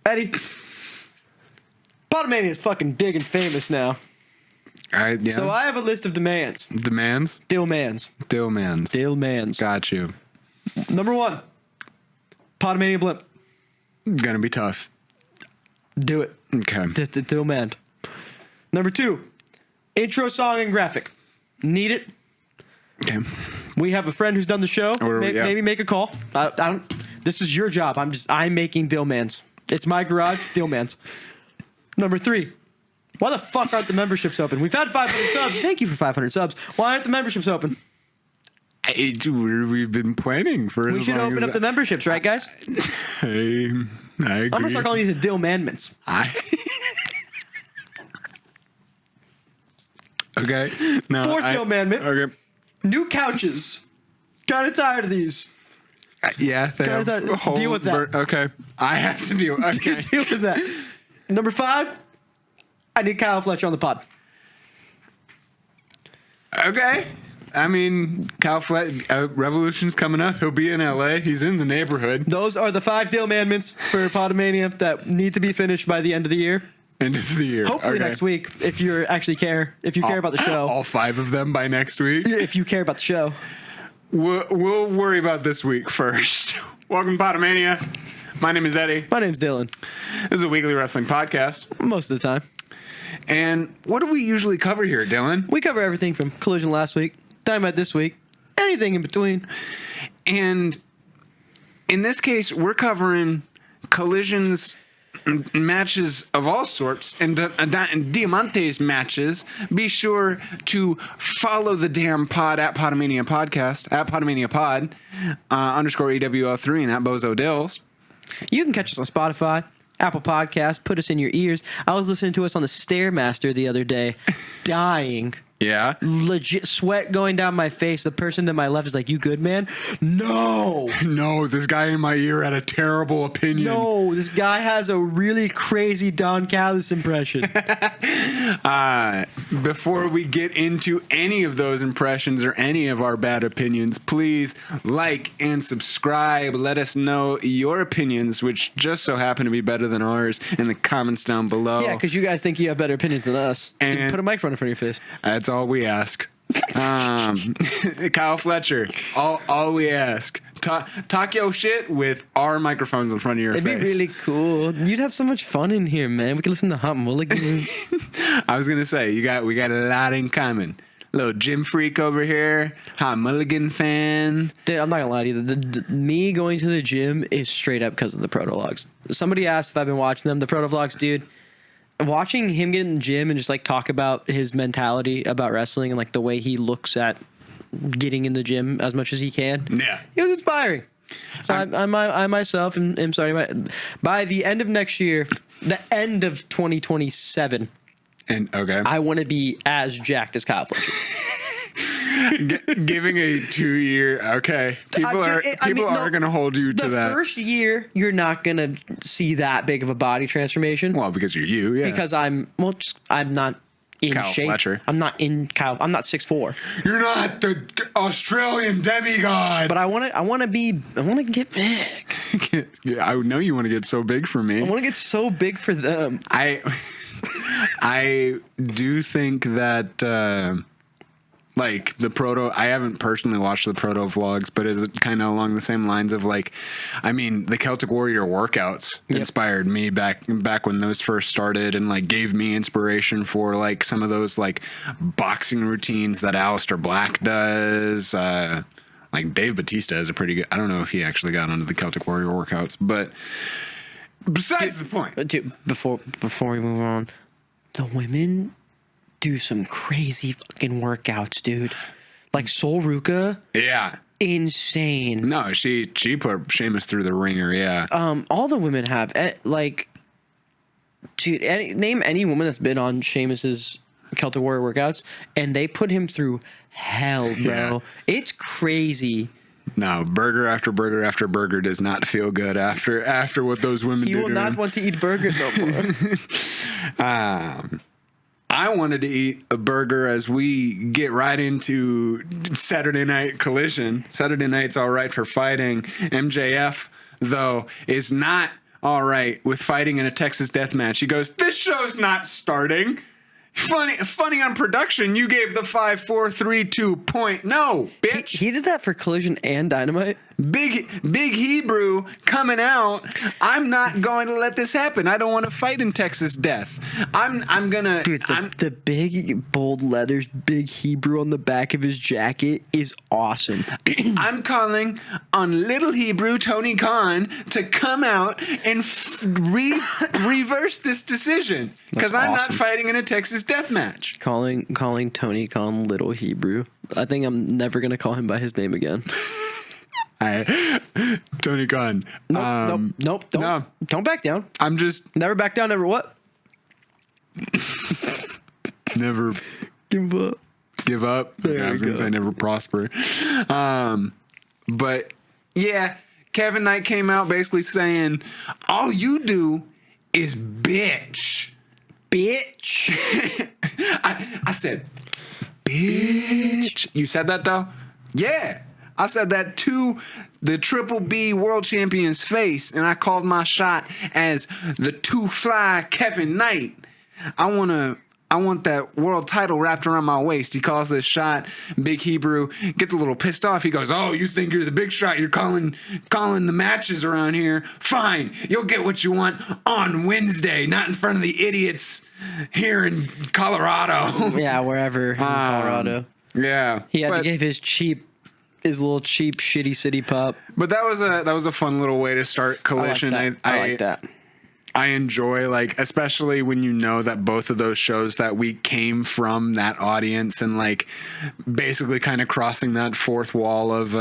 Eddie, Pod-A-Mania is fucking big and famous now. Yeah. So I have a list of demands. Demands? Dyl-mmandments. Dyl-mmandments. Dyl-mmandments. Got you. Number 1, Pod-A-Mania blimp. Gonna be tough. Do it. Okay. Dyl-mmand. Number 2, intro song and graphic. Need it. Okay. We have a friend who's done the show. Maybe make a call. I don't. This is your job. I'm making Dyl-mmandments. It's my garage. Dyl-mmandments. Number 3. Why the fuck aren't the memberships open? We've had 500 subs. Thank you for 500 subs. Why aren't the memberships open? We've been planning for as long as... We should open up the memberships, right, guys? I agree. I'm going to start calling these the Dyl-mmandments. Okay. No, 4th Dyl-mmandment. Okay. New couches. Kind of tired of these. Yeah. Deal with that. Okay. I have to deal. Okay. Deal with that. Number 5. I need Kyle Fletcher on the pod. Okay. I mean, Kyle Fletcher, Revolution's coming up. He'll be in LA. He's in the neighborhood. Those are the 5 Dyl-mmandments for Pod-A-Mania that need to be finished by the end of the year. End of the year. Hopefully next week, if you actually care. If you care about the show. All 5 of them by next week? If you care about the show. We'll worry about this week first. Welcome to Pod-A-Mania. My name is Eddie. My name's Dylan. This is a weekly wrestling podcast. Most of the time. And what do we usually cover here, Dylan? We cover everything from Collision last week, Dynamite this week, anything in between. And in this case, we're covering Collisions matches of all sorts and Diamantes matches. Be sure to follow the damn pod at Pod-A-Mania Podcast, at Pod-A-Mania Pod, underscore EWL3 and at Bozo Dills. You can catch us on Spotify, Apple Podcasts, put us in your ears. I was listening to us on the Stairmaster the other day, dying. Yeah. Legit sweat going down my face. The person to my left is like, "You good, man?" No. No, this guy in my ear had a terrible opinion. No, this guy has a really crazy Don Callis impression. Before we get into any of those impressions or any of our bad opinions, please like and subscribe. Let us know your opinions, which just so happen to be better than ours, in the comments down below. Yeah, because you guys think you have better opinions than us. So put a microphone in front of your face. That's all we ask. Kyle Fletcher, all we ask. Talk your shit with our microphones in front of your face. It'd be really cool. You'd have so much fun in here, man. We could listen to Hot Mulligan. I was gonna say we got a lot in common. Little gym freak over here, Hot Mulligan fan. Dude, I'm not gonna lie to you. Me going to the gym is straight up because of the protovlogs. Somebody asked if I've been watching them. The protovlogs, dude. Watching him get in the gym and just like talk about his mentality about wrestling and like the way he looks at getting in the gym as much as he can. Yeah, it was inspiring. So I myself am starting by the end of next year, the end of 2027. And okay, I want to be as jacked as Kyle Fletcher. Giving a 2-year, okay. People are going to hold you to that. The first year, you're not going to see that big of a body transformation. Well, because you're you, yeah. Because I'm not in Kyle shape. Fletcher. I'm not 6'4". You're not the Australian demigod. But I want to get big. Yeah, I know you want to get so big for me. I want to get so big for them. I do think that like the I haven't personally watched the proto vlogs, but is it kind of along the same lines of like, I mean, the Celtic Warrior workouts inspired me back when those first started and like gave me inspiration for like some of those like boxing routines that Aleister Black does. Like Dave Bautista is a pretty good, I don't know if he actually got onto the Celtic Warrior workouts, but besides the point. Dude, before we move on, the women do some crazy fucking workouts, dude. Like Sol Ruka. Yeah. Insane. No, she put Sheamus through the ringer, yeah. All the women have. Like, dude, name any woman that's been on Sheamus's Celtic Warrior workouts, and they put him through hell, bro. Yeah. It's crazy. No, burger after burger after burger does not feel good after what those women do. He will not want to eat burger no more. I wanted to eat a burger as we get right into Saturday Night Collision. Saturday Night's all right for fighting. MJF, though, is not all right with fighting in a Texas death match. He goes, this show's not starting. Funny on production, you gave the 5, 4, 3, 2 point. No, bitch. He did that for Collision and Dynamite. Big Hebrew coming out. I'm not going to let this happen. I don't want to fight in Texas death. I'm gonna. Dude, the big bold letters, Big Hebrew on the back of his jacket is awesome. I'm calling on Little Hebrew Tony Khan to come out and reverse this decision because I'm not fighting in a Texas death match. Calling Tony Khan Little Hebrew. I think I'm never gonna call him by his name again. Tony Khan. Nope. Don't back down. I'm just Never back down. Never what? never Give up. give up. There I was we gonna go. say never prosper. But yeah, Kevin Knight came out basically saying, all you do is bitch. I said, bitch. You said that though? Yeah. I said that to the Triple B World Champion's face, and I called my shot as the two-fly Kevin Knight. I want that world title wrapped around my waist. He calls this shot. Big Hebrew gets a little pissed off. He goes, oh, you think you're the big shot? You're calling the matches around here. Fine. You'll get what you want on Wednesday, not in front of the idiots here in Colorado. Yeah, wherever in Colorado. Yeah. He had to give his little cheap shitty city pop. But that was a fun little way to start Collision. I like that. I enjoy, like, especially when you know that both of those shows that week came from that audience and like basically kind of crossing that fourth wall of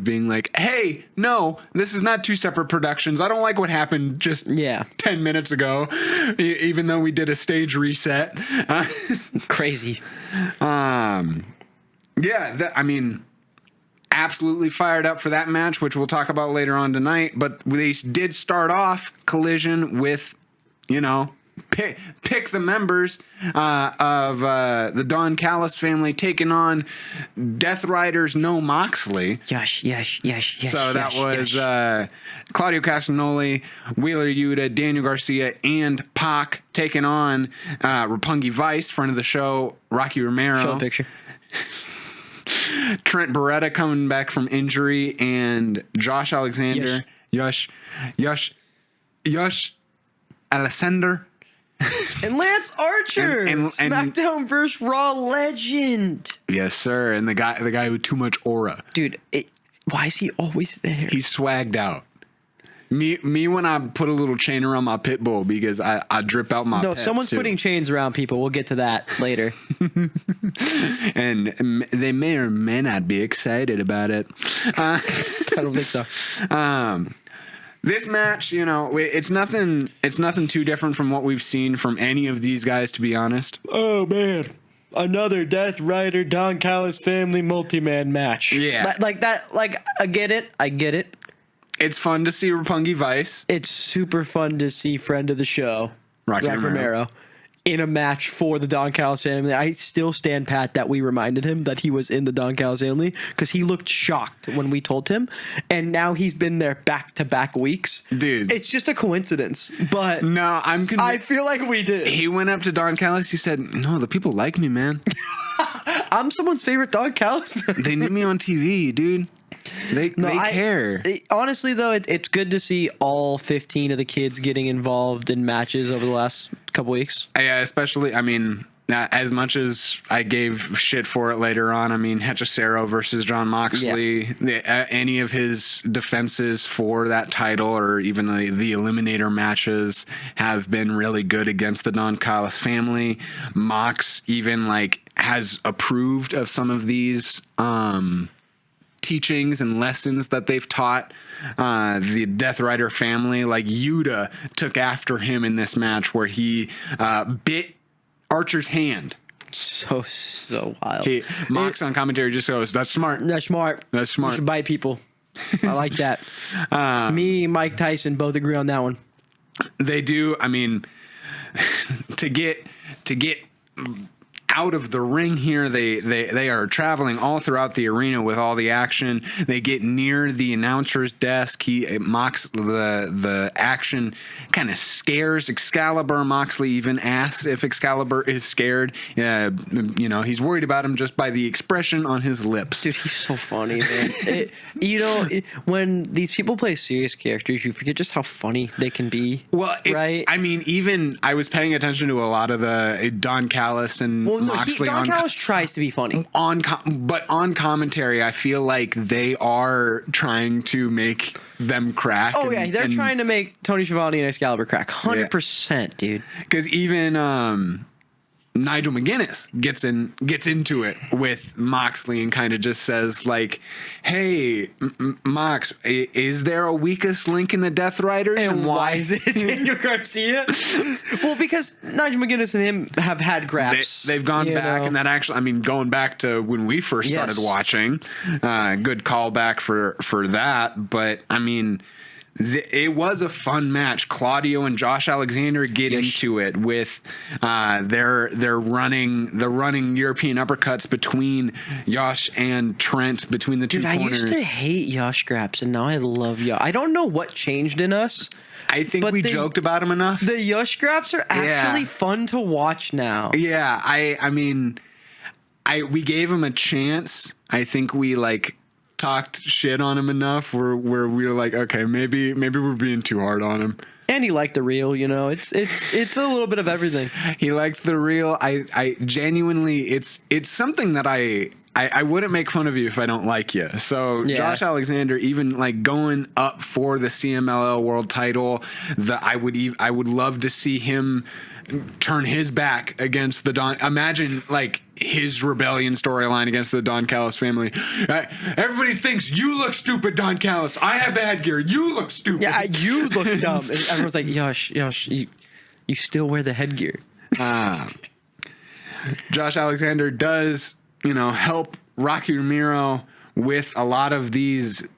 being like, hey, no, this is not two separate productions. I don't like what happened just 10 minutes ago, even though we did a stage reset. Crazy. Yeah, I mean, absolutely fired up for that match, which we'll talk about later on tonight. But they did start off Collision with, pick the members of the Don Callis family taking on Death Riders No Moxley. Yes. So that was Claudio Castagnoli, Wheeler Yuta, Daniel Garcia, and Pac taking on Roppongi Vice, friend of the show, Rocky Romero. Show a picture. Trent Beretta coming back from injury, and Josh Alexander, Yush Alexander, and Lance Archer, and SmackDown vs. Raw legend. Yes, sir. And the guy with too much aura, dude. Why is he always there? He's swagged out. Me when I put a little chain around my pit bull because I drip out my pets someone's too. putting chains around people. We'll get to that later. And they may or may not be excited about it. I don't think so. This match, it's nothing too different from what we've seen from any of these guys, to be honest. Oh man, another Death Rider Don Callis family multi-man match. Yeah, like that. Like I get it. It's fun to see Roppongi Vice. It's super fun to see friend of the show, Rocky Romero, in a match for the Don Callis family. I still stand pat that we reminded him that he was in the Don Callis family because he looked shocked when we told him, and now he's been there back-to-back weeks. Dude, it's just a coincidence, but no, I feel like we did. He went up to Don Callis. He said, "No, the people like me, man. I'm someone's favorite Don Callis fan. They need me on TV, dude." They care. Honestly, though, it's good to see all 15 of the kids getting involved in matches over the last couple weeks. Yeah, especially, as much as I gave shit for it later on, Hechicero versus John Moxley, any of his defenses for that title or even the Eliminator matches have been really good against the Don Callis family. Mox even has approved of some of these teachings and lessons that they've taught the Death Rider family. Like Yuta took after him in this match where he bit Archer's hand. So wild. Mox on commentary just goes, "That's smart. That's smart. You should bite people." I like that. Me, Mike Tyson both agree on that one. They do. To get out of the ring here. They are traveling all throughout the arena with all the action. They get near the announcer's desk. He mocks the action, kind of scares Excalibur. Moxley even asks if Excalibur is scared. He's worried about him just by the expression on his lips. Dude, he's so funny, man. When these people play serious characters, you forget just how funny they can be. Well, right? I mean, even I was paying attention to a lot of the Don Callis and Moxley. Don Callis tries to be funny. But on commentary, I feel like they are trying to make them crack. Oh, yeah. They're trying to make Tony Schiavone and Excalibur crack. 100%, dude. Because even Nigel McGuinness gets into it with Moxley and kind of just says like, "Hey, Mox, is there a weakest link in the Death Riders, and why is it Daniel Garcia?" Well, because Nigel McGuinness and him have had graps. They've gone back, and that actually, I mean, going back to when we first started watching, good callback for that. But I mean, it was a fun match. Claudio and Josh Alexander get into it with they're running European uppercuts between Josh and Trent between the two corners. I used to hate Josh Graps, and now I love Josh. I don't know what changed in us. I think we joked about him enough. The Josh Graps are actually fun to watch now. Yeah, I mean, we gave him a chance. I think we talked shit on him enough where we were like, okay, maybe we're being too hard on him. And he liked the reel, it's a little bit of everything. He liked the reel. I genuinely, it's something that I wouldn't make fun of you if I don't like you. So Josh Alexander, even going up for the CMLL world title, I would love to see him turn his back against the Don. Imagine his rebellion storyline against the Don Callis family. Everybody thinks you look stupid, Don Callis. I have the headgear. You look stupid. Yeah, you look dumb. And everyone's like, Yosh, you still wear the headgear. Josh Alexander does, help Rocky Romero with a lot of these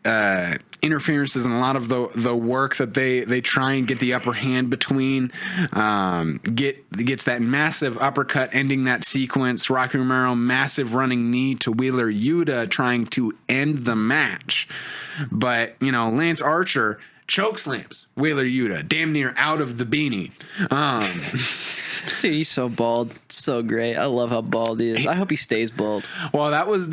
interferences and a lot of the work that they try and get the upper hand between. Gets that massive uppercut ending that sequence. Rocky Romero, massive running knee to Wheeler Yuta, trying to end the match. But, Lance Archer chokeslams Wheeler Yuta, damn near out of the beanie. Dude, he's so bald. So great. I love how bald he is. I hope he stays bald. Well, that was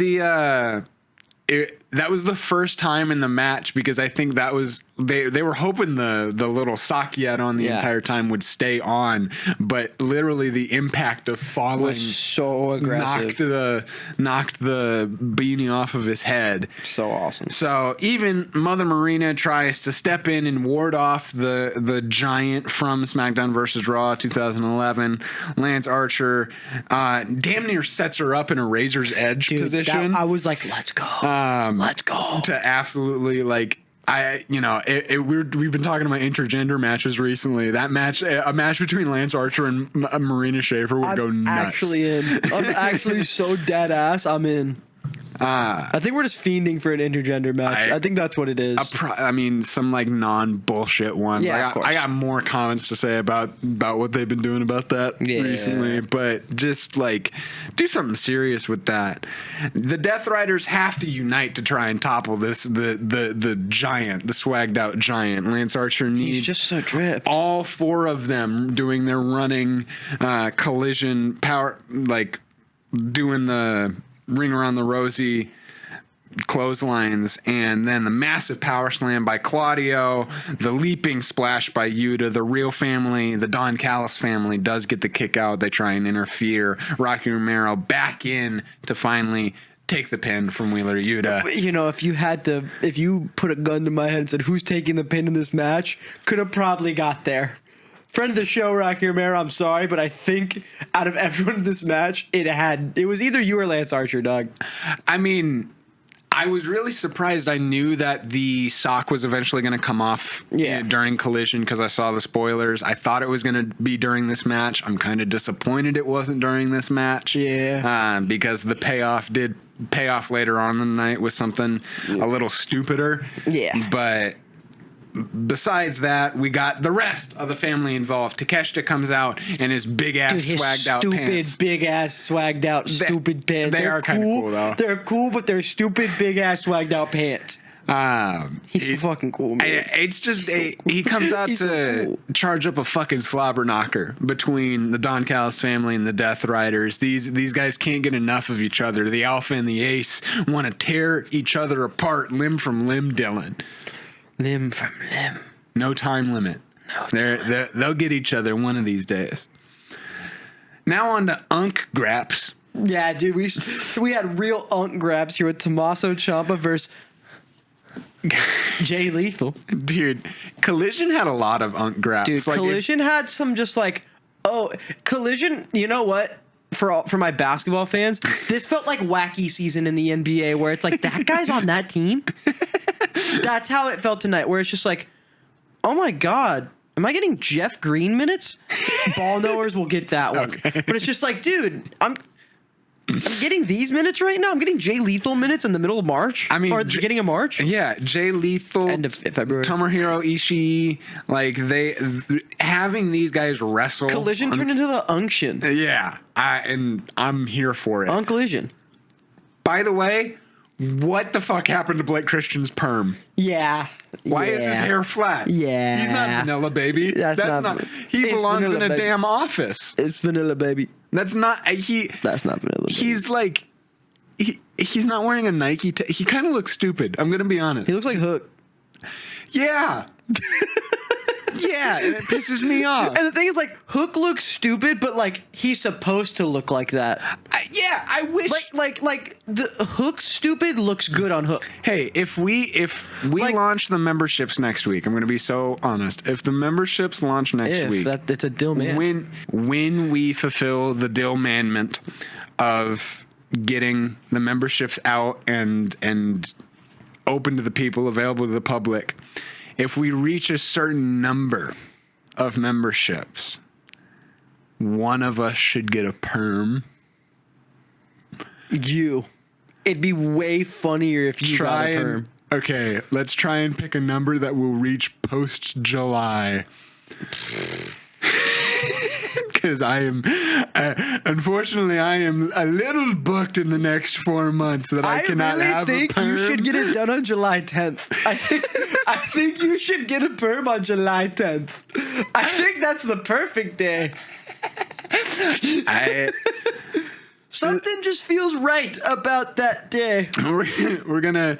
that was the first time in the match, because I think that was they were hoping the little sock he had on the entire time would stay on, but literally the impact of falling was so aggressive. knocked the beanie off of his head. So awesome. So even Mother Marina tries to step in and ward off the giant from SmackDown vs. Raw 2011. Lance Archer damn near sets her up in a razor's edge position. I was like, let's go. Let's go. To absolutely we've been talking about intergender matches recently. That match, a match between Lance Archer and Marina Shafir would go nuts. I'm actually so dead ass. I'm in. I think we're just fiending for an intergender match. I think that's what it is. Some non-bullshit ones. Yeah, I got more comments to say about what they've been doing about that recently, but just do something serious with that. The Death Riders have to unite to try and topple the giant, the swagged out giant. Lance Archer needs He's just so dripped. All four of them doing their running collision power, doing the Ring Around the Rosie clotheslines, and then the massive power slam by Claudio, the leaping splash by Yuta. The real family, the Don Callis family, does get the kick out. They try and interfere. Rocky Romero back in to finally take the pin from Wheeler Yuta. If you put a gun to my head and said, who's taking the pin in this match, could have probably got there. Friend of the show, Rocky Romero, I'm sorry, but I think out of everyone in this match, it was either you or Lance Archer, Doug. I mean, I was really surprised. I knew that the sock was eventually going to come off during Collision because I saw the spoilers. I thought it was going to be during this match. I'm kind of disappointed it wasn't during this match. Yeah. Because the payoff did pay off later on in the night with something a little stupider. Yeah. But besides that, we got the rest of the family involved. Takeshita comes out in his big ass swagged out pants. Stupid big ass swagged out stupid pants. They are kind of cool though. They're cool, but they're stupid big ass swagged out pants. He's so fucking cool, man. It's just he comes out to so cool. charge up a fucking slobber knocker between the Don Callis family and the Death Riders. These guys can't get enough of each other. The Alpha and the Ace want to tear each other apart, limb from limb, Dylan. Limb from limb. No time limit. They'll get each other one of these days. Now on to Unk Graps. Yeah, dude, we had real Unk Graps here with Tommaso Ciampa versus Jay Lethal. Dude, Collision had a lot of Unk Graps. Dude, Collision had some just like, Collision, you know what? For my basketball fans, this felt like wacky season in the NBA where it's like, that guy's on that team? That's how it felt tonight, where it's just like, oh my God, am I getting Jeff Green minutes? Ball knowers will get that one. Okay. But it's just like, dude, I'm getting these minutes right now. I'm getting Jay Lethal minutes in the middle of March. I mean, beginning of March. Yeah, Jay Lethal, end of February. Tomohiro Ishii, like having these guys wrestle. Collision turned into the Unction. Yeah, I'm here for it. Collision. By the way, what the fuck happened to Blake Christian's perm? Yeah. Why is his hair flat? Yeah. He's not Vanilla Baby. That's not. He belongs in a damn office. It's Vanilla Baby. That's not he. That's not Vanilla Baby. He's like he's not wearing a Nike. He kind of looks stupid. I'm gonna be honest. He looks like Hook. Yeah. Yeah, and it pisses me off. And the thing is, like, Hook looks stupid, but like he's supposed to look like that. I wish like the Hook stupid looks good on Hook. Hey, if we like, launch the memberships next week, I'm going to be so honest. If the memberships launch next week, it's a dyl-mmandment. When we fulfill the dyl-mmandment of getting the memberships out and open to the people, available to the public. If we reach a certain number of memberships, one of us should get a perm. It'd be way funnier if you got a perm. Okay, let's try and pick a number that will reach post-July. Because unfortunately, I am a little booked in the next 4 months that I cannot have a perm. I really think you should get it done on July 10th. I think you should get a perm on July 10th. I think that's the perfect day. Something just feels right about that day. We're gonna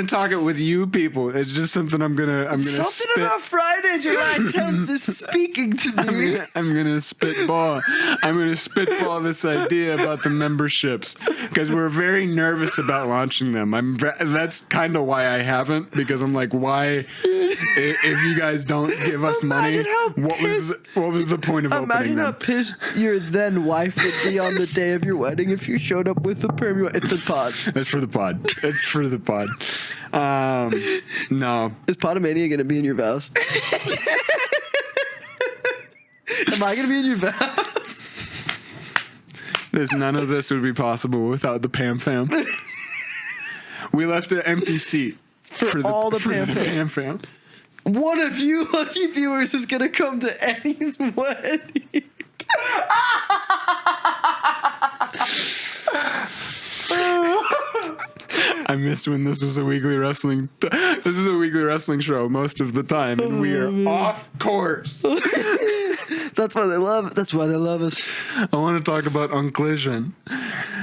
talk it with you people. It's just something I'm gonna something about Friday, July 10th is speaking to me. I'm gonna spitball. I'm gonna spitball this idea about the memberships because we're very nervous about launching them. That's kind of why I haven't, because I'm like, why? If you guys don't give us money, what was the point of opening them? Imagine how pissed your then wife would be on the day of your wedding if you showed up with a perm. It's the pod. It's for the pod. It's for the pod. No. Is Pod-A-Mania going to be in your vows? Am I going to be in your vows? None of this would be possible without the Pam Fam. We left an empty seat for all the Pam Fam. One of you lucky viewers is going to come to Eddie's wedding. I missed when this was a weekly wrestling. This is a weekly wrestling show most of the time, and we are off course. That's why they love it. That's why they love us. I want to talk about Unclision.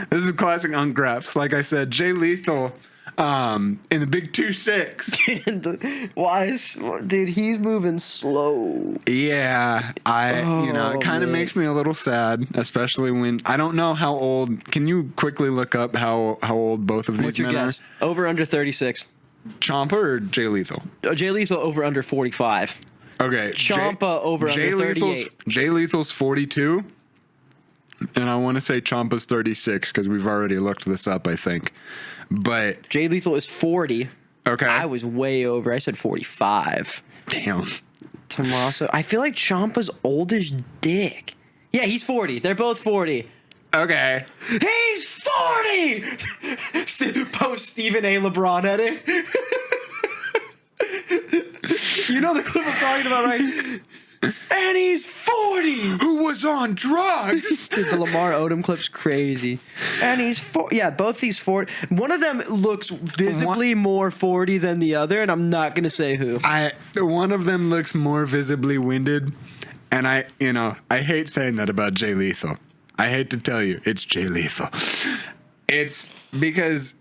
This is classic Ungraps. Like I said, Jay Lethal in the big 2-6. Dude, he's moving slow. Yeah, it kind of makes me a little sad, especially when I don't know how old. Can you quickly look up how old both of these men are? Over under 36. Ciampa or Jay Lethal? Jay Lethal over under 45. Okay. Ciampa over under 38. Jay Lethal's 42. And I want to say Ciampa's 36 because we've already looked this up, I think. But Jay Lethal is 40. Okay. I was way over. I said 45. Damn. Tommaso. I feel like Ciampa's old as dick. Yeah, he's 40. They're both 40. Okay. He's 40! Post Stephen A. LeBron edit. You know the clip I'm talking about, right? And he's 40! Who was on drugs? Dude, the Lamar Odom clip's crazy. And he's 40. Yeah, both these 40. One of them looks visibly more 40 than the other, and I'm not going to say who. One of them looks more visibly winded, and I hate saying that about Jay Lethal. I hate to tell you, it's Jay Lethal. It's because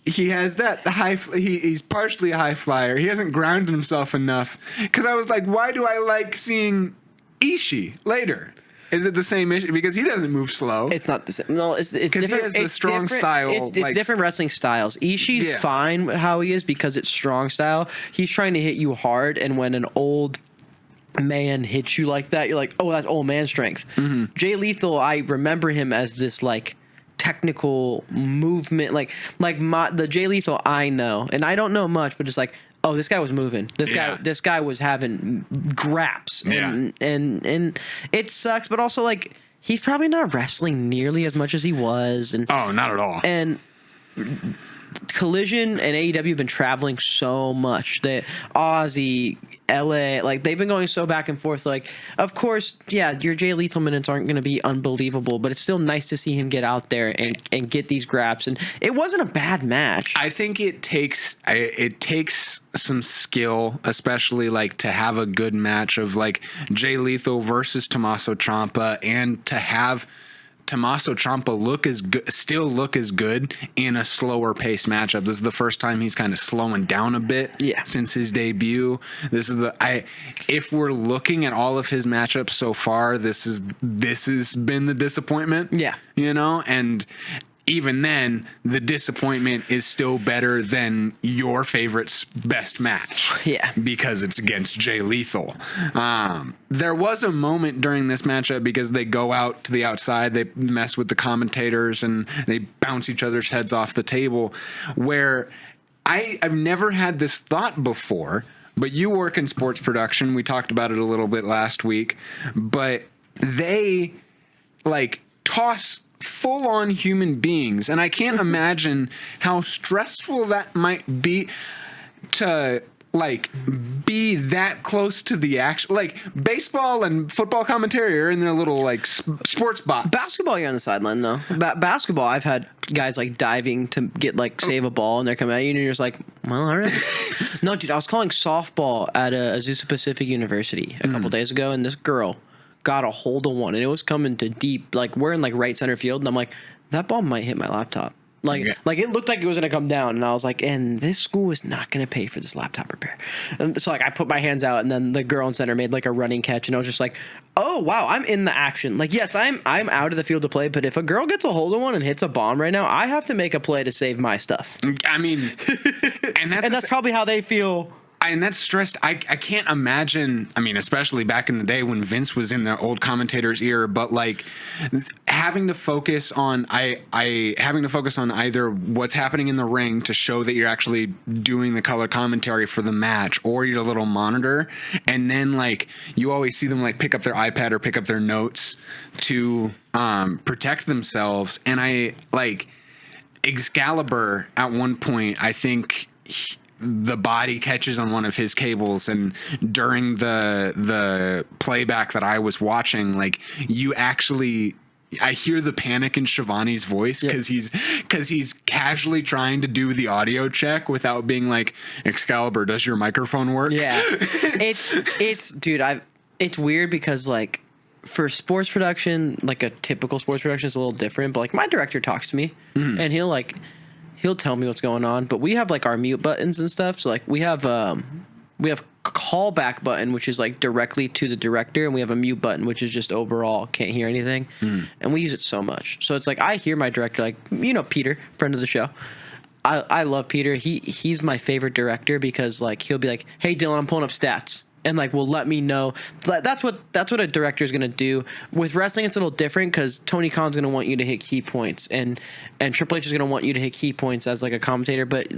he has that high. He's partially a high flyer. He hasn't grounded himself enough. Because I was like, why do I like seeing Ishii later? Is it the same issue? Because he doesn't move slow. It's not the same. No, it's different. He has the strong style. It's different wrestling styles. Ishii's fine how he is because it's strong style. He's trying to hit you hard, and when an old man hits you like that, you're like, oh, that's old man strength. Mm-hmm. Jay Lethal, I remember him as this like technical movement, like the Jay Lethal I know, and I don't know much, but it's like, oh, this guy was moving. This guy was having graps, and it sucks, but also like he's probably not wrestling nearly as much as he was, and not at all. And Collision and AEW have been traveling so much that Aussie, LA, like they've been going so back and forth. Like, of course, your Jay Lethal minutes aren't going to be unbelievable, but it's still nice to see him get out there and get these graps. And it wasn't a bad match. I think it takes some skill, especially like to have a good match of like Jay Lethal versus Tommaso Ciampa, and to have Tommaso Ciampa still look as good in a slower paced matchup. This is the first time he's kind of slowing down a bit since his debut. This is if we're looking at all of his matchups so far, this has been the disappointment. Yeah. And even then, the disappointment is still better than your favorite's best match. Yeah. Because it's against Jay Lethal. There was a moment during this matchup because they go out to the outside, they mess with the commentators, and they bounce each other's heads off the table, where I've never had this thought before, but you work in sports production. We talked about it a little bit last week, but they toss full-on human beings, and I can't imagine how stressful that might be to be that close to the action. Like baseball and football commentary are in their little sports box. Basketball, you're on the sideline though. Basketball, I've had guys diving to get save a ball, and they're coming at you, and you're just like, well, all right. No, dude, I was calling softball at Azusa Pacific University a couple days ago, and this girl got a hold of one, and it was coming to deep. We're in right center field, and I'm like, that ball might hit my laptop. It looked like it was gonna come down, and I was like, and this school is not gonna pay for this laptop repair. And so I put my hands out, and then the girl in center made a running catch, and I was just like, oh wow, I'm in the action. Yes, I'm out of the field to play, but if a girl gets a hold of one and hits a bomb right now, I have to make a play to save my stuff. I mean, and that's probably how they feel. And that's stressed. I can't imagine. I mean, especially back in the day when Vince was in the old commentator's ear, but having to focus on either what's happening in the ring to show that you're actually doing the color commentary for the match, or your little monitor, and then you always see them pick up their iPad or pick up their notes to protect themselves. And Excalibur at one point, I think. The body catches on one of his cables, and during the playback that I was watching, I hear the panic in Shivani's voice because he's casually trying to do the audio check without being like, Excalibur, does your microphone work? Yeah, it's weird because for sports production, a typical sports production is a little different, but my director talks to me and he'll tell me what's going on, but we have our mute buttons and stuff. So we have callback button, which is directly to the director, and we have a mute button, which is just overall can't hear anything. And we use it so much. So it's I hear my director, Peter, friend of the show. I love Peter. He's my favorite director because he'll be like, hey Dylan, I'm pulling up stats. and like will let me know. That's what a director is going to do. With wrestling, it's a little different because Tony Khan's going to want you to hit key points, and Triple H is going to want you to hit key points as like a commentator. But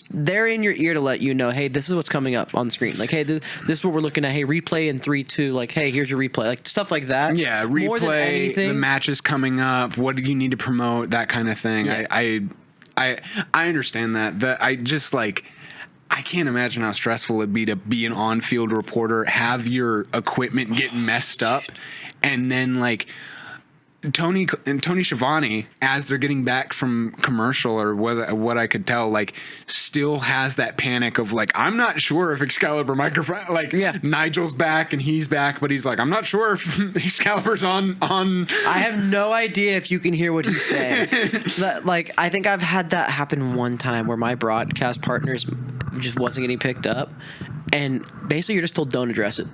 they're in your ear to let you know, hey, this is what's coming up on the screen. Like, hey, this is what we're looking at. Hey, replay in 3-2. Like, hey, here's your replay. Like stuff like that. Yeah, replay. More than anything, the matches coming up. What do you need to promote? That kind of thing. Yeah. I understand that. I just like. I can't imagine how stressful it'd be to be an on-field reporter, have your equipment get messed up, and then like Tony Schiavone, as they're getting back from commercial or what I could tell, like still has that panic of like, I'm not sure if Excalibur microphone, like Nigel's back and he's back, but he's like, I'm not sure if Excalibur's on. I have no idea if you can hear what he's saying. Like, I think I've had that happen one time where my broadcast partners just wasn't getting picked up, and basically you're just told don't address it.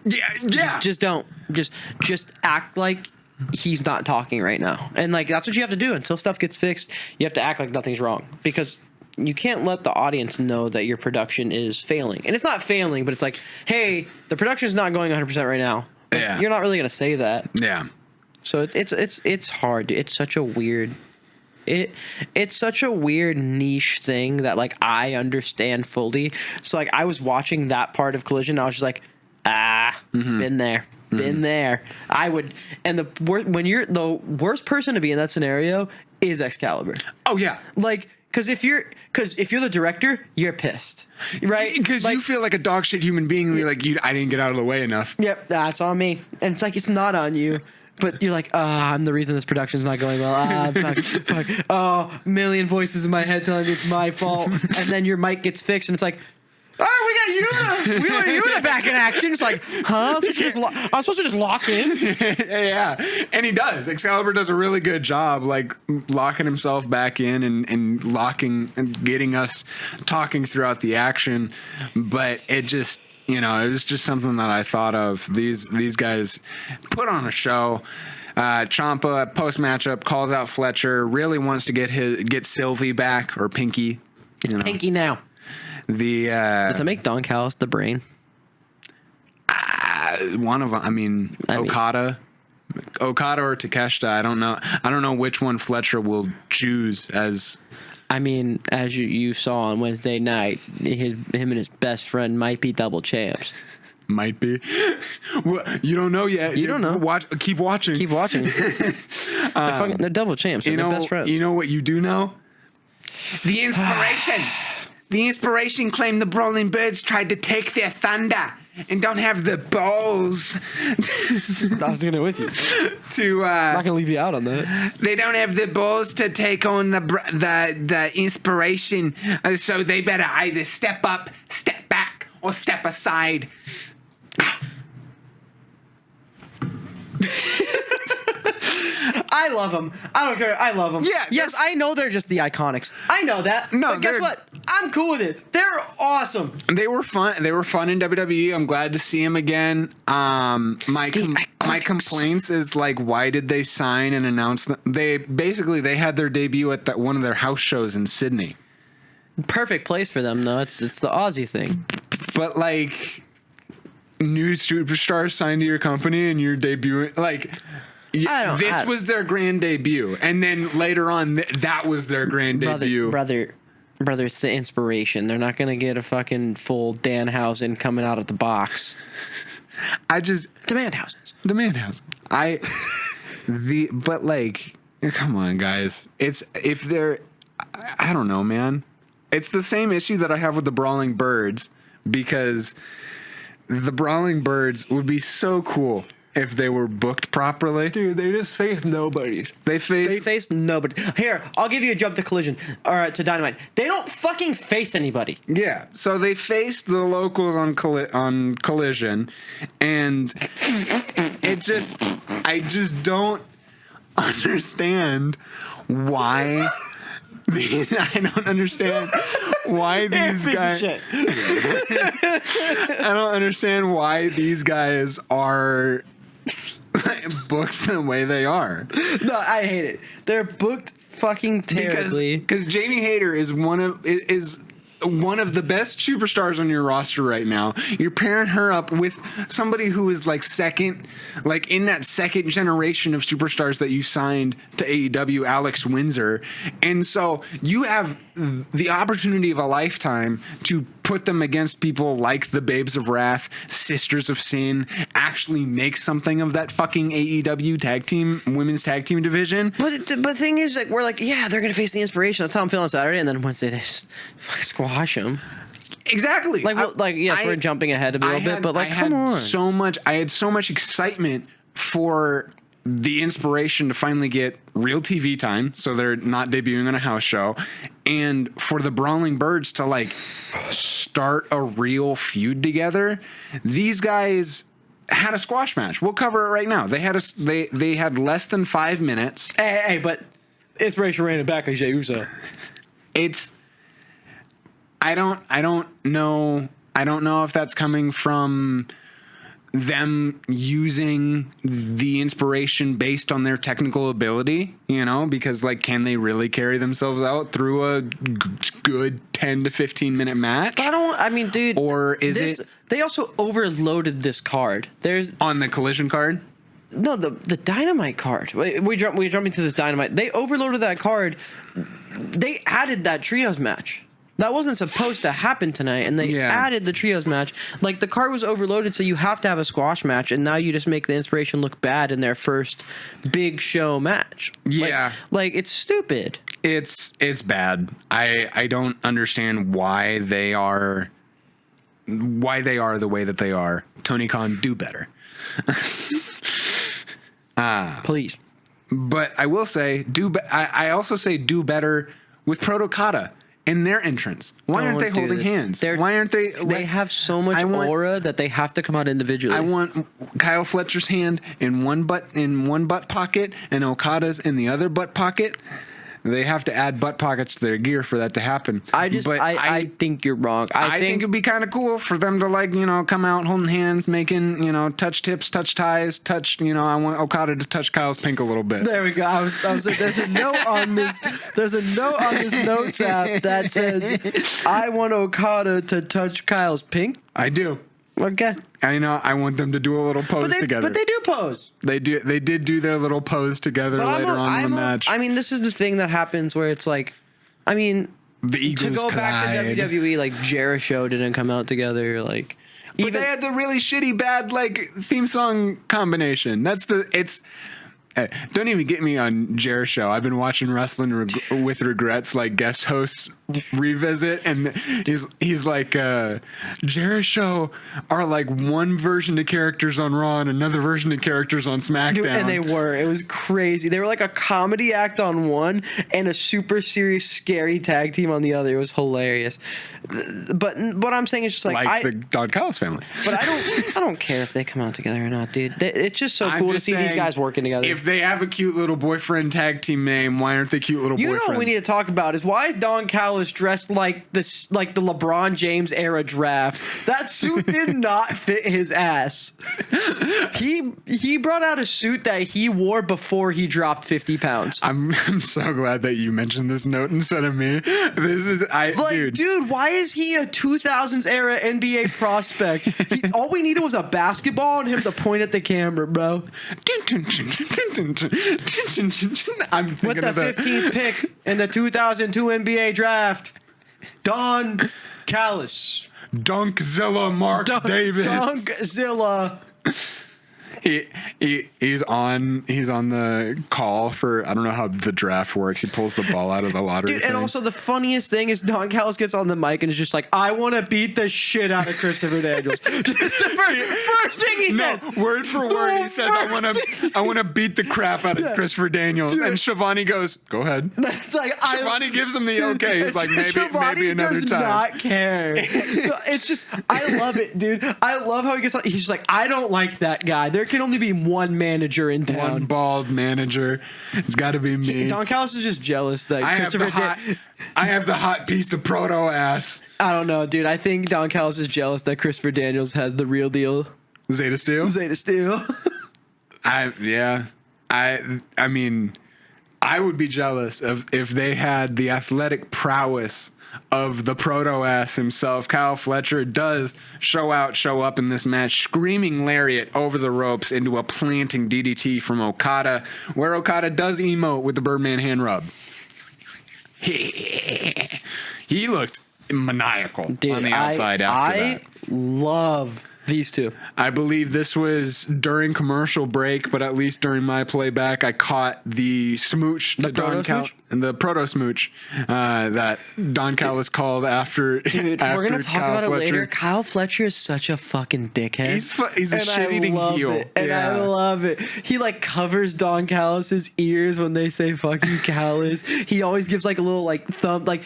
Yeah. Just don't. Just act like he's not talking right now. And like that's what you have to do until stuff gets fixed. You have to act like nothing's wrong, because you can't let the audience know that your production is failing. And it's not failing, but it's like, hey, the production is not going 100% right now. Like, you're not really going to say that. Yeah. So it's hard. It's such a weird it's such a weird niche thing that like I understand fully. So like I was watching that part of Collision, I was just like, been there. Been there. I would, and when you're the worst person to be in that scenario is Excalibur. Oh yeah, like because if you're the director, you're pissed, right? Because like, you feel like a dog shit human being. Like I didn't get out of the way enough. Yep, that's on me, and it's like it's not on you. But you're like, I'm the reason this production's not going well. Fuck. Oh, million voices in my head telling me it's my fault, and then your mic gets fixed, and it's like, we got Yuta. We want Yuta back in action. It's like, huh? I'm supposed to just lock in? Yeah. And he does. Excalibur does a really good job, like, locking himself back in and locking and getting us talking throughout the action. But it just, it was just something that I thought of. These guys put on a show. Ciampa, post-matchup, calls out Fletcher, really wants to get Silvy back, or Pinky. Pinky now. Does it make Don Callis the brain? One of them. I mean, Okada or Takeshita. I don't know which one Fletcher will choose as. I mean, as you saw on Wednesday night, him and his best friend might be double champs. Might be. Well, you don't know yet. You don't know. Keep watching. Keep watching. They're double champs. They're best friends. You know what you do know? The inspiration. The inspiration claimed the Brawling Birds tried to take their thunder and don't have the balls. I was doing it with you. I'm not gonna leave you out on that. They don't have the balls to take on the inspiration, so they better either step up, step back, or step aside. I love them. I don't care. I love them. Yeah. Yes, I know they're just the Iconics. I know that. No, but guess what? I'm cool with it. They're awesome. They were fun. They were fun in WWE. I'm glad to see them again. My complaints is like, why did they sign and announce them? They had their debut at one of their house shows in Sydney. Perfect place for them, though. It's the Aussie thing. But like, new superstars signed to your company and you're debuting like. This was their grand debut, and then later on, that was their grand debut. Brother, it's the inspiration. They're not gonna get a fucking full Danhausen coming out of the box. Danhausens. But like, come on, guys. I don't know, man. It's the same issue that I have with the Brawling Birds, because the Brawling Birds would be so cool if they were booked properly. Dude, they just faced nobodies. They faced nobody. Here, I'll give you a jump to Collision, or to Dynamite. They don't fucking face anybody. Yeah, so they faced the locals on Collision, and I just don't understand why. I don't understand why these guys. I don't understand why these guys are booked the way they are. No, I hate it. They're booked fucking terribly. Because Jamie Hayter is one of the best superstars on your roster right now. You're pairing her up with somebody who is like in that second generation of superstars that you signed to AEW, Alex Windsor. And so you have the opportunity of a lifetime to put them against people like the Babes of Wrath, Sisters of Sin, actually make something of that fucking AEW women's tag team division. But the thing is, like, we're like, yeah, they're gonna face the Inspiration. That's how I'm feeling on Saturday, and then Wednesday they squash them. Exactly. Yes, we're jumping ahead a little bit, but like, come on. I had so much excitement for the Inspiration to finally get real TV time, so they're not debuting on a house show, and for the Brawling Birds to like start a real feud together. These guys had a squash match. We'll cover it right now. They had less than 5 minutes. Hey, but Inspiration ran it back like Jey Uso. I don't know if that's coming from them using the Inspiration based on their technical ability, because like, can they really carry themselves out through a good 10 to 15 minute match? Dude, or is it? They also overloaded this card. There's on the Collision card. No, the Dynamite card. We're jumping to this Dynamite. They overloaded that card. They added that trios match. That wasn't supposed to happen tonight, and they added the trios match. Like, the card was overloaded, so you have to have a squash match, and now you just make the Inspiration look bad in their first big show match. Yeah. Like it's stupid. It's bad. I don't understand why they are the way that they are. Tony Khan, do better. Please. But I will say, I also say do better with protokada. In their entrance, why aren't they holding hands? Why aren't they? They have so much aura that they have to come out individually. I want Kyle Fletcher's hand in one butt pocket and Okada's in the other butt pocket. They have to add butt pockets to their gear for that to happen. I think you're wrong. I think it'd be kind of cool for them to come out holding hands, making touch tips, touch ties, touch. I want Okada to touch Kyle's pink a little bit. There we go. I was like, there's a note on this. There's a note on this notes app that says, "I want Okada to touch Kyle's pink." I do. Okay. I want them to do a little pose together. But they do pose. They did do their little pose together later on in the match. This is the thing that happens where it's like, the egos to go back to WWE, like Jericho didn't come out together, like. But they had the really shitty bad like theme song combination. Don't even get me on Jericho. I've been watching Wrestling with Regrets, like guest hosts revisit, and he's like, Jericho are like one version of characters on Raw and another version of characters on SmackDown. Dude, and it was crazy. They were like a comedy act on one and a super serious, scary tag team on the other. It was hilarious. But what I'm saying is just like the Don Callis Family. But I don't care if they come out together or not, dude. It's just so cool to see these guys working together. If they have a cute little boyfriend tag team name, why aren't they cute little boyfriends? You know what we need to talk about is why is Don Callis dressed like this, like the LeBron James era draft? That suit did not fit his ass. He brought out a suit that he wore before he dropped 50 pounds. I'm so glad that you mentioned this note instead of me. Dude, why is he a 2000s era NBA prospect? All we needed was a basketball and him to point at the camera, bro. I'm thinking with the 15th pick in the 2002 NBA draft, Don Callis. Dunkzilla Mark Davis. Dunkzilla. He's on the call for, I don't know how the draft works. He pulls the ball out of the lottery. Dude, and also the funniest thing is Don Callis gets on the mic and is just like, I want to beat the shit out of Christopher Daniels. First thing he says. Word for word, he says, I want to beat the crap out of Christopher Daniels. Dude. And Shivani goes, go ahead. It's like, Shivani gives him the okay. He's like, maybe another time. Does not care. It's just, I love it, dude. I love how he gets on. He's just like, I don't like that guy. There can only be one manager in town. One bald manager. It's got to be me. Don Callis is just jealous that I have the hot piece of proto ass. I don't know, dude. I think Don Callis is jealous that Christopher Daniels has the real deal. Zeta Steel? Zeta Steel. I mean, I would be jealous if they had the athletic prowess of the proto-ass himself, Kyle Fletcher, does show up in this match, screaming lariat over the ropes into a planting DDT from Okada, where Okada does emote with the Birdman hand rub. He looked maniacal on the outside after that. I love these two. I believe this was during commercial break, but at least during my playback, I caught the smooch to Don Callis, the proto smooch that Don Callis called after. Dude, after we're gonna talk Kyle about Fletcher. it later. Kyle Fletcher is such a fucking dickhead. He's a shit-eating heel, I love it. He like covers Don Callis's ears when they say "fucking Callis." He always gives like a little like thumb, like.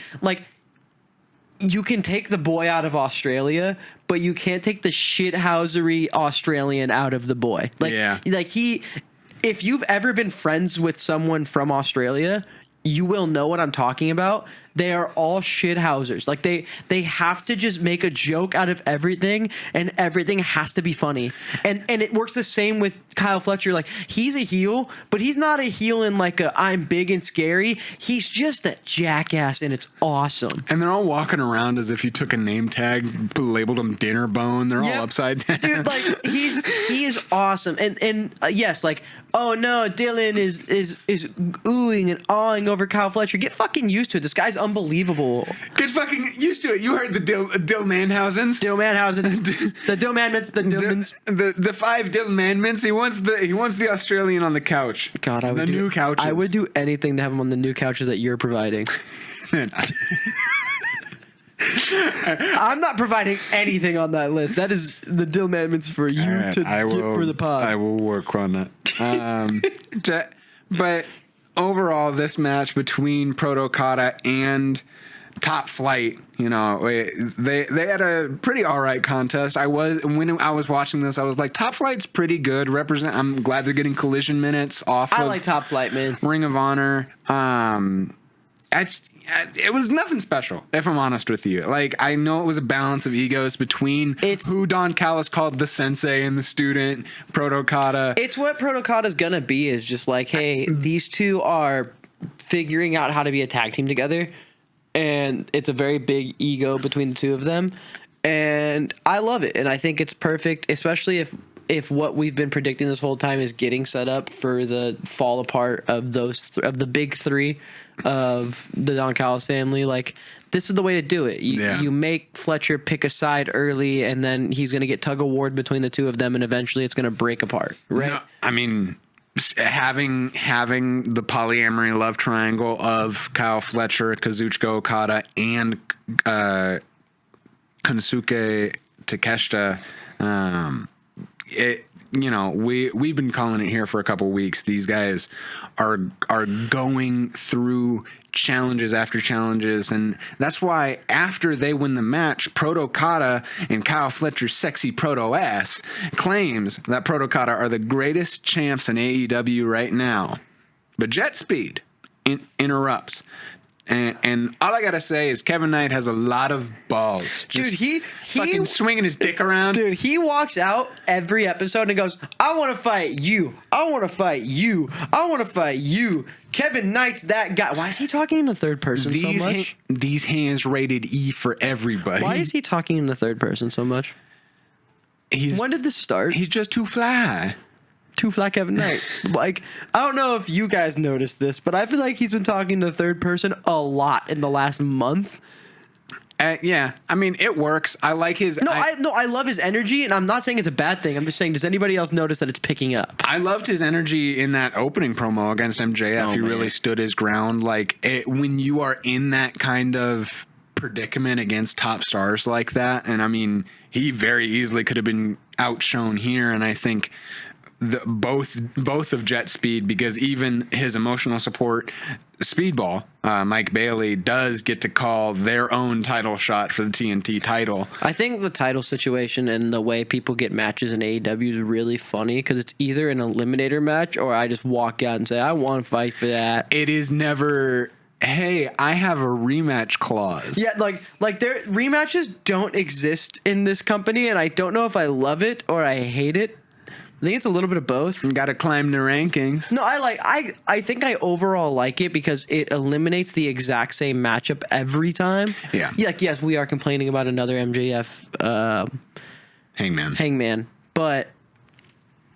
You can take the boy out of Australia, but you can't take the shithousery Australian out of the boy. If you've ever been friends with someone from Australia, you will know what I'm talking about. They are all shithousers. Like they have to just make a joke out of everything, and everything has to be funny. And it works the same with Kyle Fletcher. Like he's a heel, but he's not a heel in like a I'm big and scary. He's just a jackass, and it's awesome. And they're all walking around as if you took a name tag, labeled them dinner bone. They're all upside down. Dude, like he is awesome. And yes, like, oh no, Dylan is oohing and awing over Kyle Fletcher. Get fucking used to it. This guy's unbelievable. Get fucking used to it. You heard the dyl-mmandments. The dyl-mmandments. The 5 dyl-mmandments. He wants the Australian on the couch. God, new couches. I would do anything to have him on the new couches that you're providing. I'm not providing anything on that list. That is the dyl-mmandments for you to get for the pod. I will work on that. But overall, this match between protokada and Top Flight, you know, they had a pretty all right contest. When I was watching this, I was like, Top Flight's pretty good. I'm glad they're getting collision minutes off. I like Top Flight, man. Ring of Honor. It was nothing special, if I'm honest with you. Like, I know it was a balance of egos between who Don Callis called the sensei and the student, protokada. It's what protokada's gonna be, is just like, hey, these two are figuring out how to be a tag team together, and it's a very big ego between the two of them, and I love it, and I think it's perfect, especially if what we've been predicting this whole time is getting set up for the fall apart of of the big three of the Don Callis family. Like, this is the way to do it. You make Fletcher pick a side early, and then he's going to get tug of war between the two of them, and eventually it's going to break apart, right? No, I mean, having the polyamory love triangle of Kyle Fletcher, Kazuchika Okada, and Konosuke Takeshita, we've been calling it here for a couple weeks. These guys are going through challenges after challenges, and that's why after they win the match, protokada and Kyle Fletcher's sexy proto ass claims that protokada are the greatest champs in AEW right now. But Jetspeed interrupts. And all I gotta say is Kevin Knight has a lot of balls. Dude, he fucking swinging his dick around. Dude, he walks out every episode and goes, I want to fight you. I want to fight you. I want to fight you. Kevin Knight's that guy. Why is he talking in the third person so much? These hands rated E for everybody. Why is he talking in the third person so much? When did this start? He's just too fly. Too fly Kevin Knight. Like, I don't know if you guys noticed this, but I feel like he's been talking to the third person a lot in the last month. Yeah, I mean, it works. I like his... I love his energy, and I'm not saying it's a bad thing. I'm just saying, does anybody else notice that it's picking up? I loved his energy in that opening promo against MJF. He really stood his ground. Like, when you are in that kind of predicament against top stars like that, and I mean, he very easily could have been outshone here, and I think... both of Jetspeed, because even his emotional support Speedball, Mike Bailey, does get to call their own title shot for the TNT title. I think the title situation and the way people get matches in AEW is really funny, because it's either an eliminator match or I just walk out and say, I want to fight for that. It is never... Hey, I have a rematch clause. Yeah, like their rematches don't exist in this company, and I don't know if I love it or I hate it. think it's a little bit of both. Got to climb the rankings. No, I think I overall like it because it eliminates the exact same matchup every time. Yeah. Like, yes, we are complaining about another MJF Hangman, but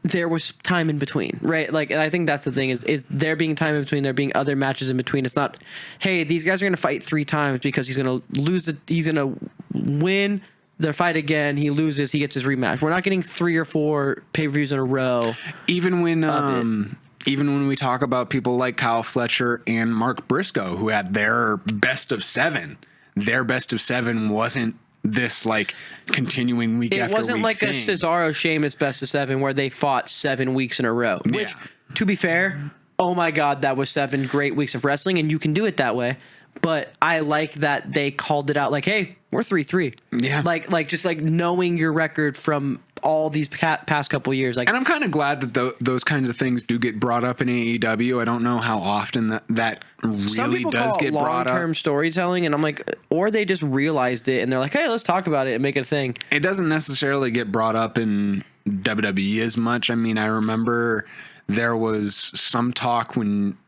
there was time in between, right? Like, and I think that's the thing is there being time in between, there being other matches in between. It's not, hey, these guys are going to fight 3 times because he's going to lose he's going to win their fight again, he loses, he gets his rematch. We're not getting 3 or 4 pay-per-views in a row. Even when we talk about people like Kyle Fletcher and Mark Briscoe, who had their best of 7 wasn't this like continuing week after week. It wasn't like a Cesaro Sheamus best of 7 where they fought 7 weeks in a row. Yeah. Which, to be fair, oh my God, that was 7 great weeks of wrestling, and you can do it that way. But I like that they called it out like, hey, we're 3-3. Yeah. Like just like knowing your record from all these past couple years. Like, and I'm kind of glad that those kinds of things do get brought up in AEW. I don't know how often that really does get brought up. Long-term storytelling, and I'm like, or they just realized it and they're like, hey, let's talk about it and make it a thing. It doesn't necessarily get brought up in WWE as much. I mean, I remember there was some talk when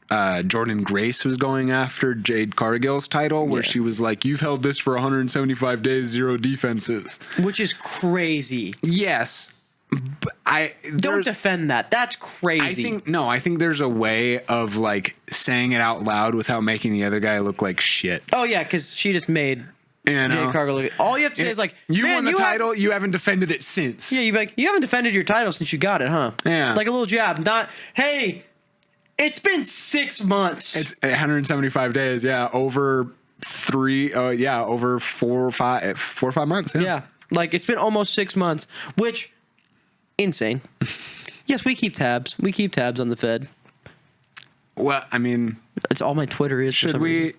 Jordan Grace was going after Jade Cargill's title, where she was like, you've held this for 175 days, 0 defenses. Which is crazy. Yes. But don't defend that. That's crazy. I think there's a way of like saying it out loud without making the other guy look like shit. Oh yeah, because she just made Jade Cargill look. All you have to say is like, you won the title, you haven't defended it since. Yeah, you'd be like, you haven't defended your title since you got it, huh? Yeah. Like a little jab, not, hey, it's been 6 months. It's 175 days, over 4 or 5 months. Yeah, like it's been almost 6 months, which insane. Yes, we keep tabs. We keep tabs on the Fed. Well, I mean, it's all my Twitter is. Should we?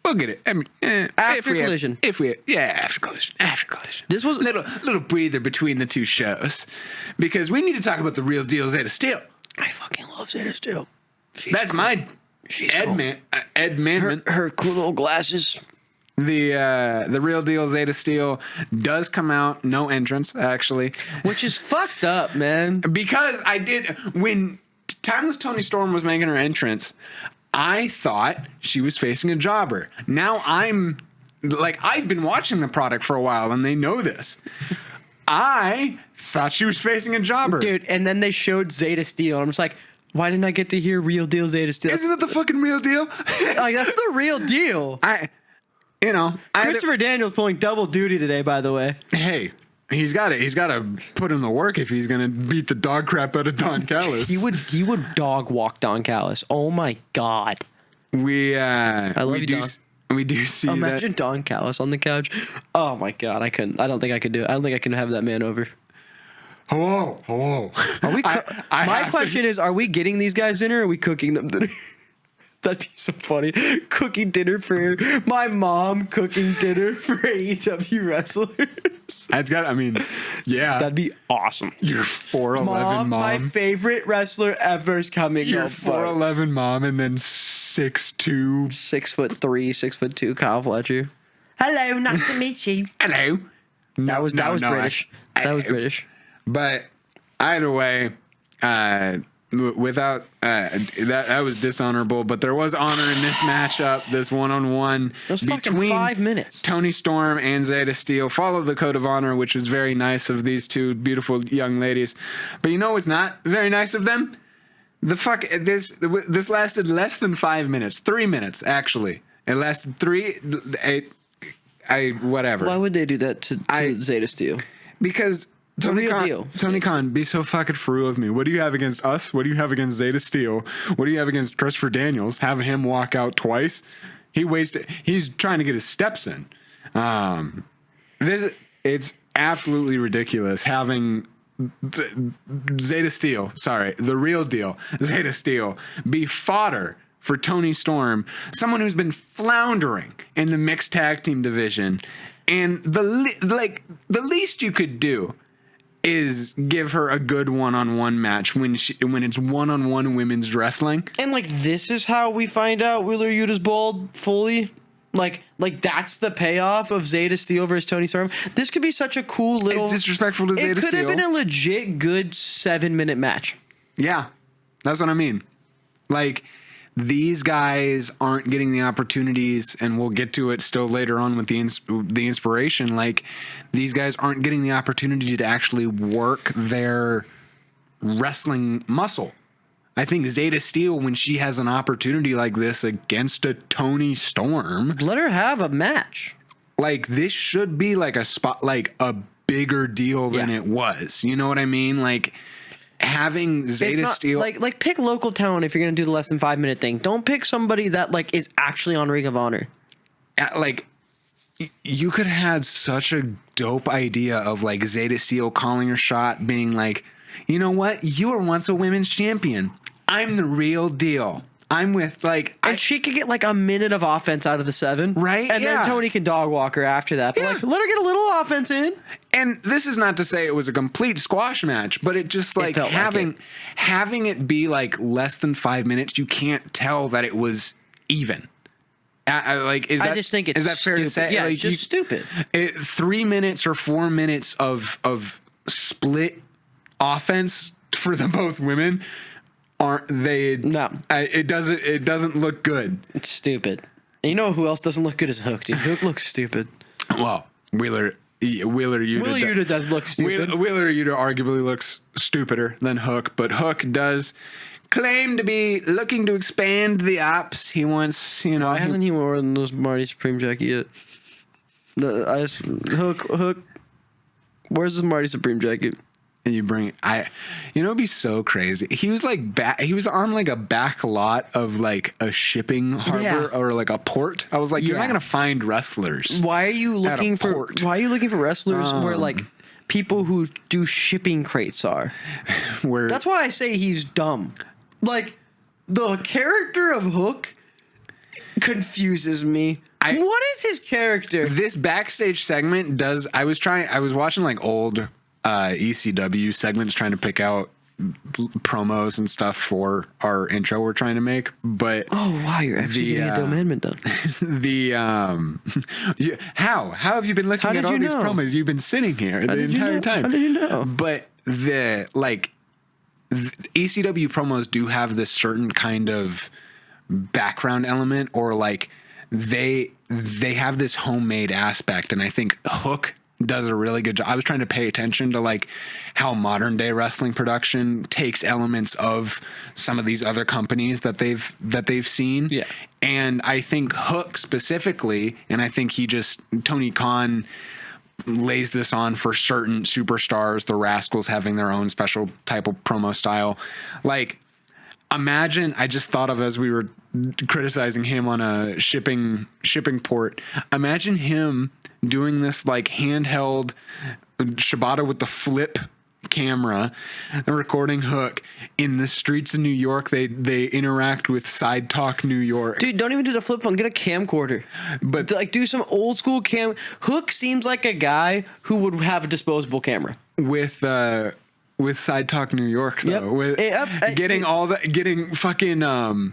We'll get it. I mean, after Collision. After Collision. After Collision. This was a little breather between the two shows because we need to talk about the real deal, Zeta Steel. I fucking love Zeta Steel. That's cool. My Ed Manman. Her cool little glasses. The real deal Zeta Steel does come out, no entrance actually, which is fucked up, man. Because when Timeless Toni Storm was making her entrance, I thought she was facing a jobber. Now I've been watching the product for a while and they know this. I thought she was facing a jobber. Dude, and then they showed Zeta Steel. And I'm just like, why didn't I get to hear real deal Zeta Steel? Isn't it the fucking real deal? Like, that's the real deal. Christopher Daniels pulling double duty today, by the way. Hey, he's got to put in the work if he's going to beat the dog crap out of Don Callis. He would dog walk Don Callis. Oh my God. I love you, Don. We do see Imagine Don Callis on the couch. Oh my God, I couldn't. I don't think I could do it. I don't think I can have that man over. Hello. Are we? My question is: are we getting these guys dinner? Or are we cooking them dinner? That'd be so funny. Cooking dinner for my mom. Cooking dinner for AEW wrestlers. That'd be awesome. Your 4'11" mom. My favorite wrestler ever is coming. Your 4'11" mom, and then 6'2", 6'3", 6'2" Kyle Fletcher. Hello, nice to meet you. Hello. That was British. That was British. But either way, without that was dishonorable. But there was honor in this matchup, this one-on-one between 5 minutes. Toni Storm and Zeta Steel. Followed the code of honor, which was very nice of these two beautiful young ladies. But you know what's not very nice of them? This lasted less than 5 minutes. 3 minutes, actually. It lasted 3. Whatever. Why would they do that to Zeta Steel? Because Tony Khan, be so fucking for real with me. What do you have against us? What do you have against Zeta Steel? What do you have against Christopher Daniels? Having him walk out twice? He's trying to get his steps in. It's absolutely ridiculous having Zeta Steel, the real deal, Zeta Steel, be fodder for Toni Storm, someone who's been floundering in the mixed tag team division, and the least you could do is give her a good one-on-one match when it's one-on-one women's wrestling. And this is how we find out Wheeler Yuta's bald fully. Like Like, that's the payoff of Zeta Steel versus Tony Storm. This could be such a cool little... It's disrespectful to Zeta Steel. It could have been a legit good 7-minute match. Yeah, that's what I mean. Like, these guys aren't getting the opportunities, and we'll get to it still later on with the inspiration. Like, these guys aren't getting the opportunity to actually work their wrestling muscle. I think Zeta Steel, when she has an opportunity like this against a Tony Storm, let her have a match. Like, this should be like a spot, like a bigger deal than it was. You know what I mean? Like, having Zeta Steel, like pick local talent if you're gonna do the less than 5-minute thing. Don't pick somebody that like is actually on Ring of Honor. Like, you could have had such a dope idea of like Zeta Steel calling her shot, being like, you know what? You were once a women's champion. I'm the real deal. I'm with like, and she could get like a minute of offense out of the 7, right? And then Tony can dog walk her after that. But like, let her get a little offense in. And this is not to say it was a complete squash match, but it just like having it be like less than 5 minutes, you can't tell that it was even. I just think is that fair to say? Yeah, like, it's just stupid. 3 minutes or 4 minutes of split offense for the both women. Aren't they? No, it doesn't look good. It's stupid. And you know who else doesn't look good is Hook, dude. Hook looks stupid. Well, Wheeler Yuta does look stupid. Wheeler Yuta arguably looks stupider than Hook, but Hook does claim to be looking to expand the ops. He wants, you know. Why hasn't he worn those Marty Supreme jacket yet? Hook. Where's the Marty Supreme jacket? And you bring it'd be so crazy. He was like he was on like a back lot of like a shipping harbor or like a port. I was like, you're not gonna find wrestlers. Why are you looking for wrestlers where like people who do shipping crates are? That's why I say he's dumb. Like, the character of Hook confuses me. What is his character? This backstage segment does. I was watching like old ECW segments trying to pick out promos and stuff for our intro we're trying to make, but you're actually getting a dyl-mmandment done. How have you been looking at all these promos? You've been sitting here the entire time. How did you know? But the ECW promos do have this certain kind of background element, or like they have this homemade aspect, and I think Hook does a really good job. I was trying to pay attention to like how modern day wrestling production takes elements of some of these other companies that they've seen. Yeah. And I think Hook specifically, and I think Tony Khan lays this on for certain superstars, the Rascals having their own special type of promo style. Like, imagine, I just thought of as we were criticizing him on a shipping port, imagine him doing this like handheld Shibata with the flip camera and recording Hook in the streets of New York. They interact with Side Talk New York. Dude, don't even do the flip phone. Get a camcorder. But like, do some old school cam. Hook seems like a guy who would have a disposable camera with Side Talk New York though. Yep. Getting fucking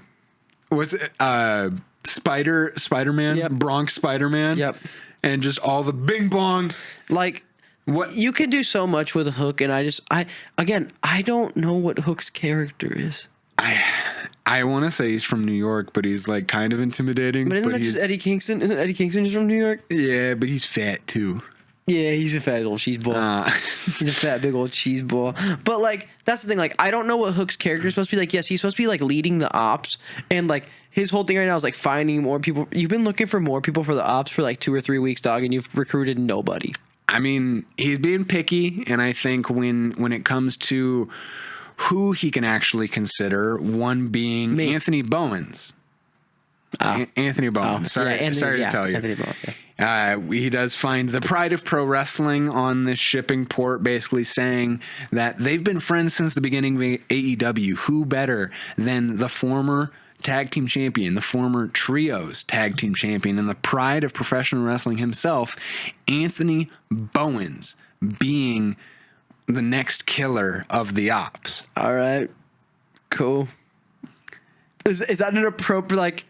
what's it? Spider-Man, yep. Bronx Spider-Man. Yep. And just all the bing bong. Like, what you can do so much with Hook, and I don't know what Hook's character is. I want to say he's from New York, but he's like kind of intimidating. But isn't that just Eddie Kingston? Isn't Eddie Kingston just from New York? Yeah, but he's fat too. Yeah, he's a fat old cheese ball. He's a fat big old cheese ball. But like, that's the thing. Like, I don't know what Hook's character is supposed to be. Like, yes, he's supposed to be like leading the ops, and like his whole thing right now is like finding more people. You've been looking for more people for the ops for like 2 or 3 weeks, dog, and you've recruited nobody. I mean, he's being picky, and I think when it comes to who he can actually consider, one being Anthony Bowens. Anthony Bowens. Sorry to tell you. Anthony Bowens, he does find the pride of pro wrestling on this shipping port, basically saying that they've been friends since the beginning of AEW. Who better than the former tag team champion, the former Trios tag team champion, and the pride of professional wrestling himself, Anthony Bowens, being the next killer of the ops. All right. Cool. Is that an appropriate, like...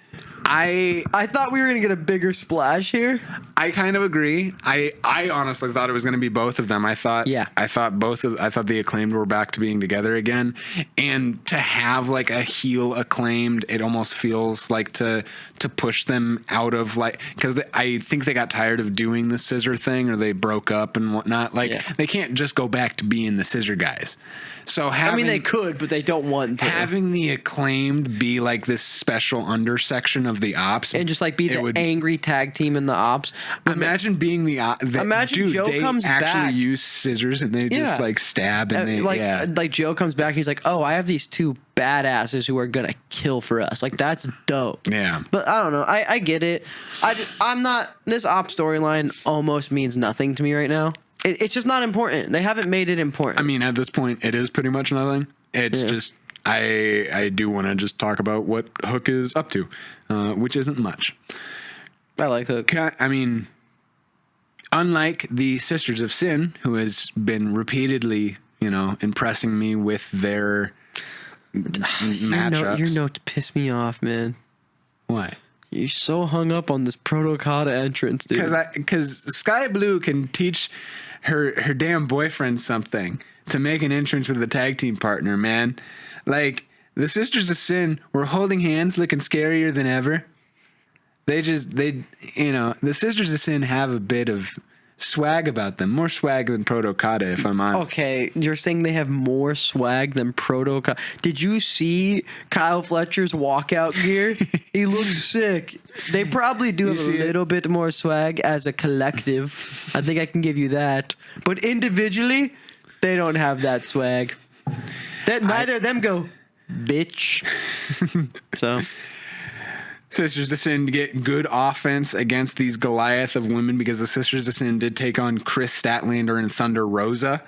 I thought we were gonna get a bigger splash here. I kind of agree. I honestly thought it was going to be both of them. I thought the Acclaimed were back to being together again, and to have like a heel Acclaimed, it almost feels like to push them out of like, because I think they got tired of doing the scissor thing, or they broke up and whatnot. Like they can't just go back to being the scissor guys. So they could, but they don't want to. Having the Acclaimed be like this special undersection of the Ops, and just like be the angry tag team in the Ops. Imagine being imagine Joe they comes actually back. Use scissors and they just like stab and like Joe comes back and he's like, oh, I have these two badasses who are gonna kill for us. Like that's dope. Yeah. But I don't know. I get it. I'm not. This Ops storyline almost means nothing to me right now. It's just not important. They haven't made it important. I mean, at this point, it is pretty much nothing. It's just I do want to just talk about what Hook is up to, which isn't much. I like Hook. I mean, unlike the Sisters of Sin, who has been repeatedly, impressing me with their matchups. Your notes piss me off, man. Why? You're so hung up on this protokada entrance, dude. Because Sky Blue can teach her damn boyfriend something to make an entrance with a tag team partner, man. Like, the Sisters of Sin were holding hands, looking scarier than ever. The Sisters of Sin have a bit of swag about them, more swag than protokada, if I'm honest. Okay, you're saying they have more swag than protokada. Did you see Kyle Fletcher's walkout gear? He looks sick. They probably do have a little bit more swag as a collective. I think I can give you that. But individually, they don't have that swag. Neither of them go, bitch. So... Sisters of Sin get good offense against these Goliath of women, because the Sisters of Sin did take on Chris Statlander and Thunder Rosa.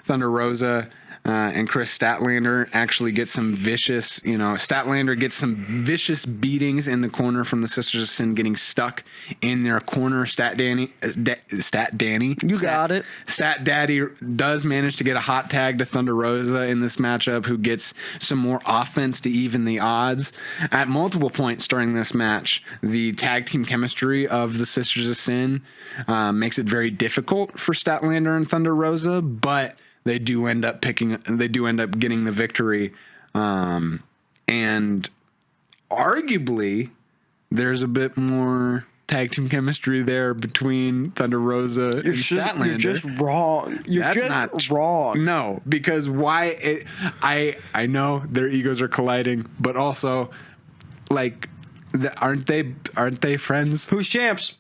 Thunder Rosa and Chris Statlander actually get some vicious, Statlander gets some vicious beatings in the corner from the Sisters of Sin, getting stuck in their corner. Stat Daddy. You got it. Stat Daddy does manage to get a hot tag to Thunder Rosa in this matchup, who gets some more offense to even the odds. At multiple points during this match, the tag team chemistry of the Sisters of Sin makes it very difficult for Statlander and Thunder Rosa, but they do end up getting the victory. And arguably, there's a bit more tag team chemistry there between Thunder Rosa and Statlander. You're just wrong. That's wrong. No, because I know their egos are colliding, but also, like, aren't they friends? Who's champs?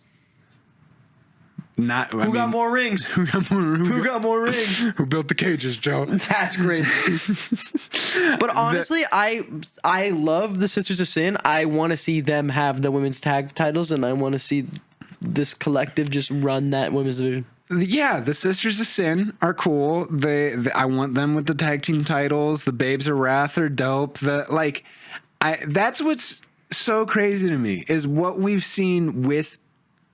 Who got more rings? Who got more rings? Who built the cages, Joe? That's great. But honestly, I love the Sisters of Sin. I want to see them have the women's tag titles, and I want to see this collective just run that women's division. Yeah, the Sisters of Sin are cool. I want them with the tag team titles. The Babes of Wrath are dope. That's what's so crazy to me, is what we've seen with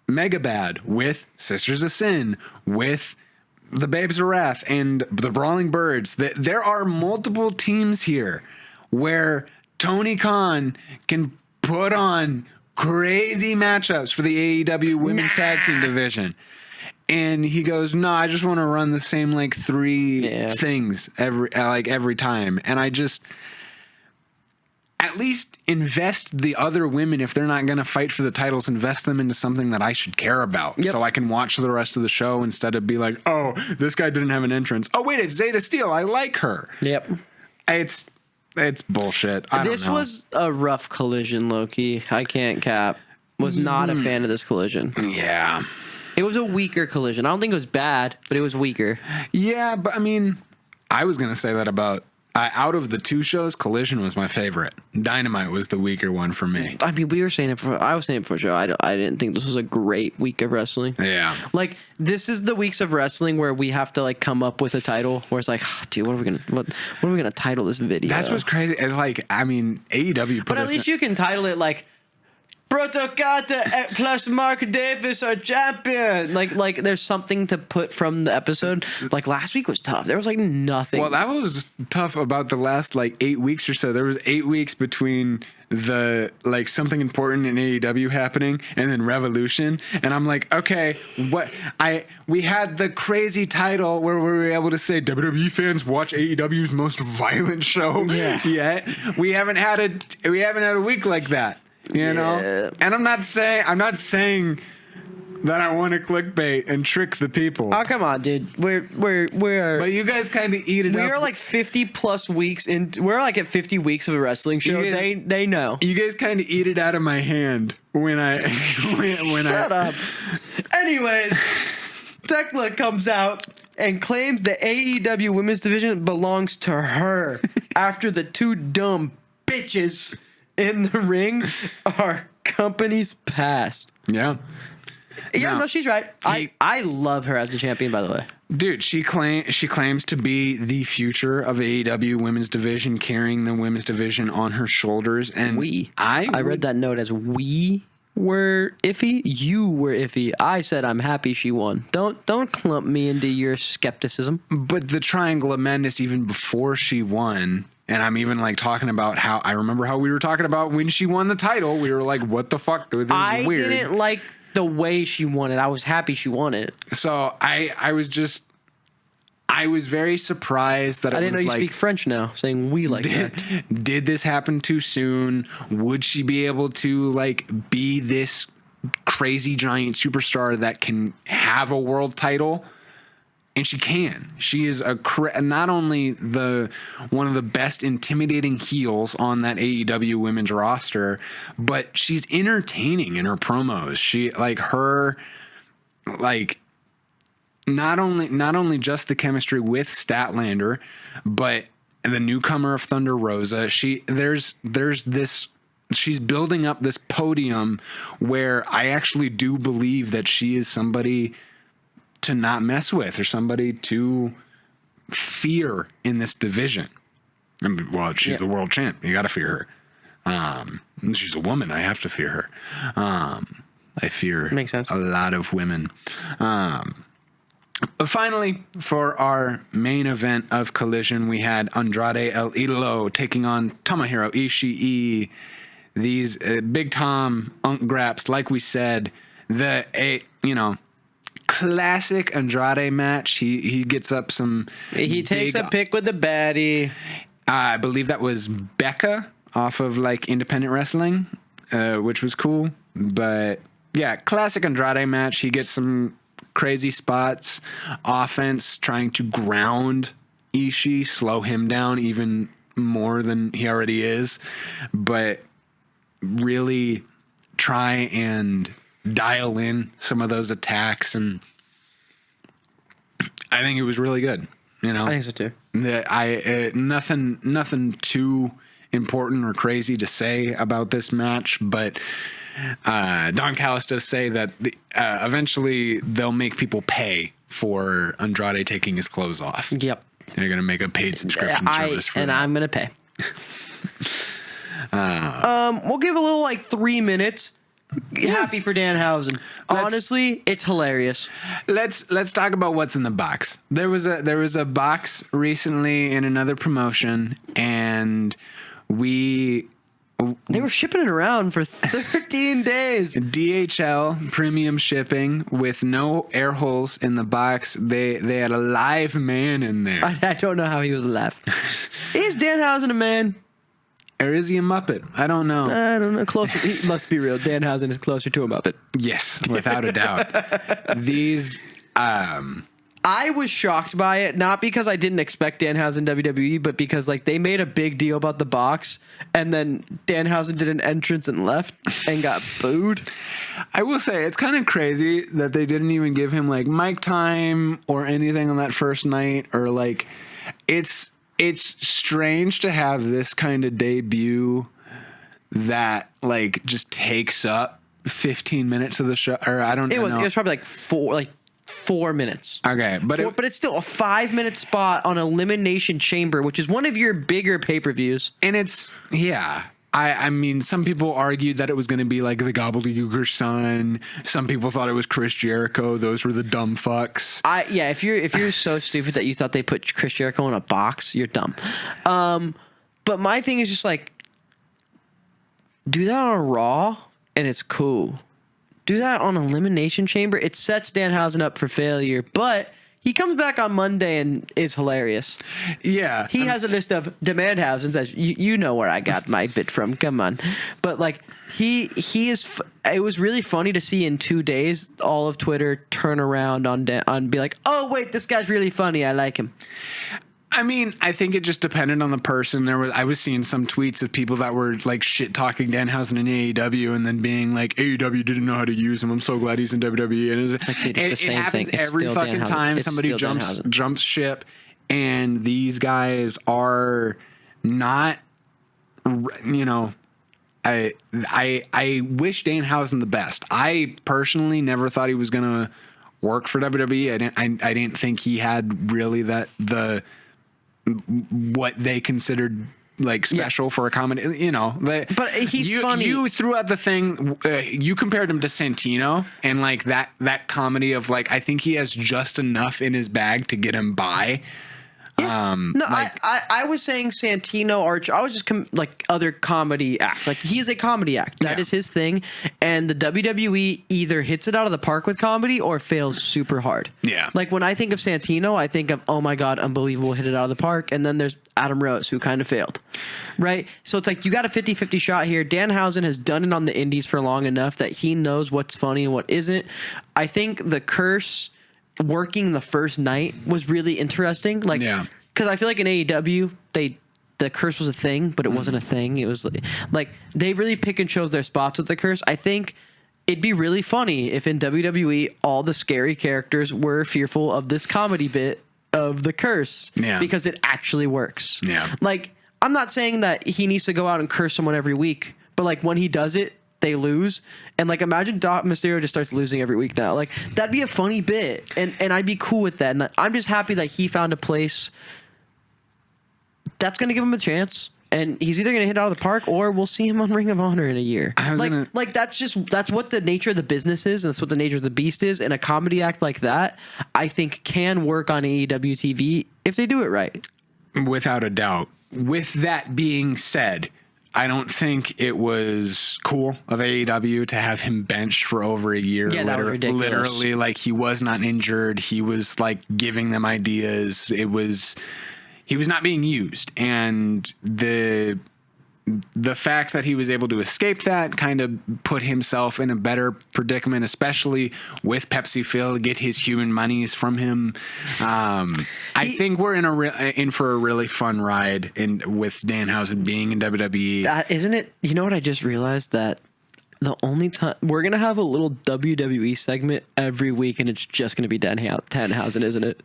Mega Bad, with Sisters of Sin, with the Babes of Wrath, and the Brawling Birds. There are multiple teams here where Tony Khan can put on crazy matchups for the AEW Women's Tag Team division. And he goes, no, I just want to run the same like three things every time. And I just... at least invest the other women, if they're not going to fight for the titles, invest them into something that I should care about. Yep. So I can watch the rest of the show instead of be like, oh, this guy didn't have an entrance. Oh, wait, it's Zeta Steel. I like her. Yep. It's bullshit. This was a rough collision, Loki. I can't cap. Was not a fan of this collision. Yeah. It was a weaker collision. I don't think it was bad, but it was weaker. Yeah, but I mean, I was going to say that about... out of the two shows, Collision was my favorite. Dynamite was the weaker one for me. I mean, I was saying it for sure. I didn't think this was a great week of wrestling. Yeah. Like, this is the weeks of wrestling where we have to like come up with a title where it's like, dude, what are we gonna title this video? That's what's crazy. It's like, I mean, AEW put But at least you can title it like protokada plus Mark Davis are champion. Like there's something to put from the episode. Like last week was tough. There was like nothing. Well, that was tough about the last like 8 weeks or so. There was 8 weeks between the like something important in AEW happening and then Revolution, and I'm like, okay, we had the crazy title where we were able to say WWE fans watch AEW's most violent show yet. We haven't had a week like that, you know. And I'm not saying that I want to clickbait and trick the people. Oh, come on, dude. We're But you guys kind of eat it up. We are like 50 plus weeks in. We're like at 50 weeks of a wrestling show. They know. You guys kind of eat it out of my hand when I Shut up. Anyways, Thekla comes out and claims the AEW women's division belongs to her after the two dumb bitches in the ring are company's past. Yeah. Yeah, no, she's right. I love her as the champion, by the way. Dude, she claims to be the future of AEW women's division, carrying the women's division on her shoulders. And I read that note as we were iffy. You were iffy. I said I'm happy she won. Don't clump me into your skepticism. But the Triangle of Madness, even before she won. And I'm even like talking about how I remember how we were talking about when she won the title. We were like, what the fuck? This is weird. I didn't like the way she won it. I was happy she won it. So I was very surprised that I didn't know you speak French now, saying we like that. Did this happen too soon? Would she be able to like be this crazy giant superstar that can have a world title? And she can. She is not only one of the best intimidating heels on that AEW women's roster, but she's entertaining in her promos. She not only just the chemistry with Statlander, but the newcomer of Thunder Rosa. There's this. She's building up this podium where I actually do believe that she is somebody to not mess with or somebody to fear in this division. I mean, well, she's the world champ. You got to fear her. She's a woman. I have to fear her. I fear Makes sense. A lot of women. But finally, for our main event of Collision, we had Andrade El Idolo taking on Tomohiro Ishii. These Big Tom, Graps, like we said, classic Andrade match. He gets up some. He takes a pick with the baddie. I believe that was Becca off of like Independent Wrestling, which was cool. But yeah, classic Andrade match. He gets some crazy spots, offense, trying to ground Ishii, slow him down even more than he already is, but really try and dial in some of those attacks, and I think it was really good. You know, I think so too. Nothing too important or crazy to say about this match, but Don Callis does say that eventually they'll make people pay for Andrade taking his clothes off. Yep, they're gonna make a paid subscription service for that. I'm gonna pay. We'll give a little like 3 minutes. Happy for Danhausen. Honestly, it's hilarious. Let's talk about what's in the box. There was a box recently in another promotion, and they were shipping it around for 13 days. DHL premium shipping with no air holes in the box. They had a live man in there. I don't know how he was alive. Is Danhausen a man? Or is he a Muppet? I don't know. I don't know. Closer. Let's be real. Danhausen is closer to a Muppet. Yes, without a doubt. These. I was shocked by it, not because I didn't expect Danhausen WWE, but because like they made a big deal about the box, and then Danhausen did an entrance and left and got booed. I will say it's kind of crazy that they didn't even give him like mic time or anything on that first night, or like it's strange to have this kind of debut that like just takes up 15 minutes of the show, or I don't know. It was probably like 4 minutes. Okay, but it's still a 5-minute spot on Elimination Chamber, which is one of your bigger pay-per-views. And it's I mean, some people argued that it was going to be like the Gobbledygooker son. Some people thought it was Chris Jericho. Those were the dumb fucks. Yeah, if you're so stupid that you thought they put Chris Jericho in a box, you're dumb. But my thing is just like, do that on a Raw and it's cool. Do that on Elimination Chamber. It sets Danhausen up for failure, but he comes back on Monday and is hilarious. Yeah. He has a list of Demandhausens, as you know where I got my bit from. Come on. But like he is it was really funny to see in 2 days all of Twitter turn around on be like, "Oh wait, this guy's really funny. I like him." I mean, I think it just depended on the person. I was seeing some tweets of people that were like shit talking Danhausen in AEW and then being like, AEW didn't know how to use him. I'm so glad he's in WWE. And it's like, dude, it's the same thing. It's every fucking Danhausen. Time somebody jumps ship, and these guys are not, you know, I wish Danhausen the best. I personally never thought he was gonna work for WWE. I didn't think he had really what they considered like special for a comedy, you know. But he's funny. You threw out the thing. You compared him to Santino, and like that comedy of like, I think he has just enough in his bag to get him by. Yeah. No, like, I was saying Santino Archer. I was just like other comedy acts. Like he's a comedy act. That is his thing. And the WWE either hits it out of the park with comedy or fails super hard. Yeah. Like when I think of Santino, I think of, oh my God, unbelievable, hit it out of the park. And then there's Adam Rose, who kind of failed. Right? So it's like you got a 50-50 shot here. Danhausen has done it on the indies for long enough that he knows what's funny and what isn't. I think the curse working the first night was really interesting. Like, because I feel like in AEW, the curse was a thing, but it wasn't a thing. It was like they really pick and chose their spots with the curse. I think it'd be really funny if in WWE all the scary characters were fearful of this comedy bit of the curse, because it actually works. Yeah, like I'm not saying that he needs to go out and curse someone every week, but like when he does it, they lose. And like imagine Doc Mysterio just starts losing every week now. Like that'd be a funny bit, and I'd be cool with that. And I'm just happy that he found a place that's going to give him a chance, and he's either going to hit it out of the park or we'll see him on Ring of Honor in a year. Like that's what the nature of the business is, and that's what the nature of the beast is. And a comedy act like that, I think, can work on AEW TV if they do it right. Without a doubt. With that being said, I don't think it was cool of AEW to have him benched for over a year. Yeah, that was ridiculous. Literally, like he was not injured. He was like giving them ideas. He was not being used, and the fact that he was able to escape that kind of put himself in a better predicament, especially with Pepsi Phil, get his human monies from him. I think we're in for a really fun ride with Danhausen being in WWE. Isn't it? You know what I just realized? That the only time we're going to have a little WWE segment every week, and it's just going to be Danhausen, isn't it?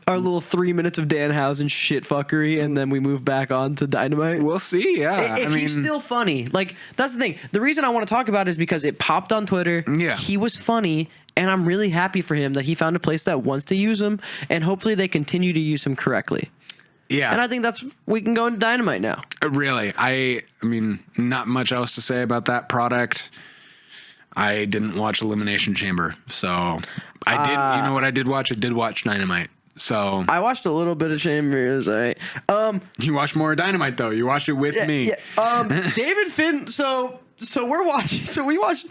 Our little 3 minutes of Danhausen shit fuckery, and then we move back on to Dynamite. We'll see, yeah. If he's still funny. Like, that's the thing. The reason I want to talk about it is because it popped on Twitter. Yeah. He was funny, and I'm really happy for him that he found a place that wants to use him, and hopefully they continue to use him correctly. Yeah. And I think we can go into Dynamite now. Really. I mean, not much else to say about that product. I didn't watch Elimination Chamber, so I did. You know what I did watch? I did watch Dynamite. So I watched a little bit of Chambers. You watched more of Dynamite though. You watched it with me. Yeah. David Finn. So we're watching. So we watch.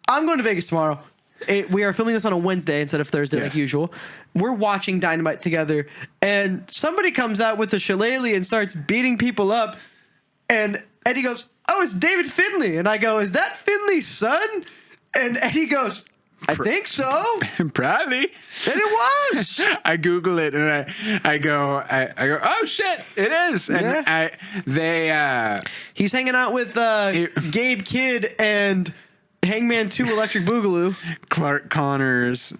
I'm going to Vegas tomorrow. We are filming this on a Wednesday instead of Thursday like usual. We're watching Dynamite together, and somebody comes out with a shillelagh and starts beating people up. And Eddie goes, "Oh, it's David Finlay," and I go, "Is that Finlay's son?" And Eddie goes, I think so. Probably. And it was. I Google it and I go, oh shit, it is. And he's hanging out with Gabe Kidd and Hangman 2 Electric Boogaloo. Clark Connors.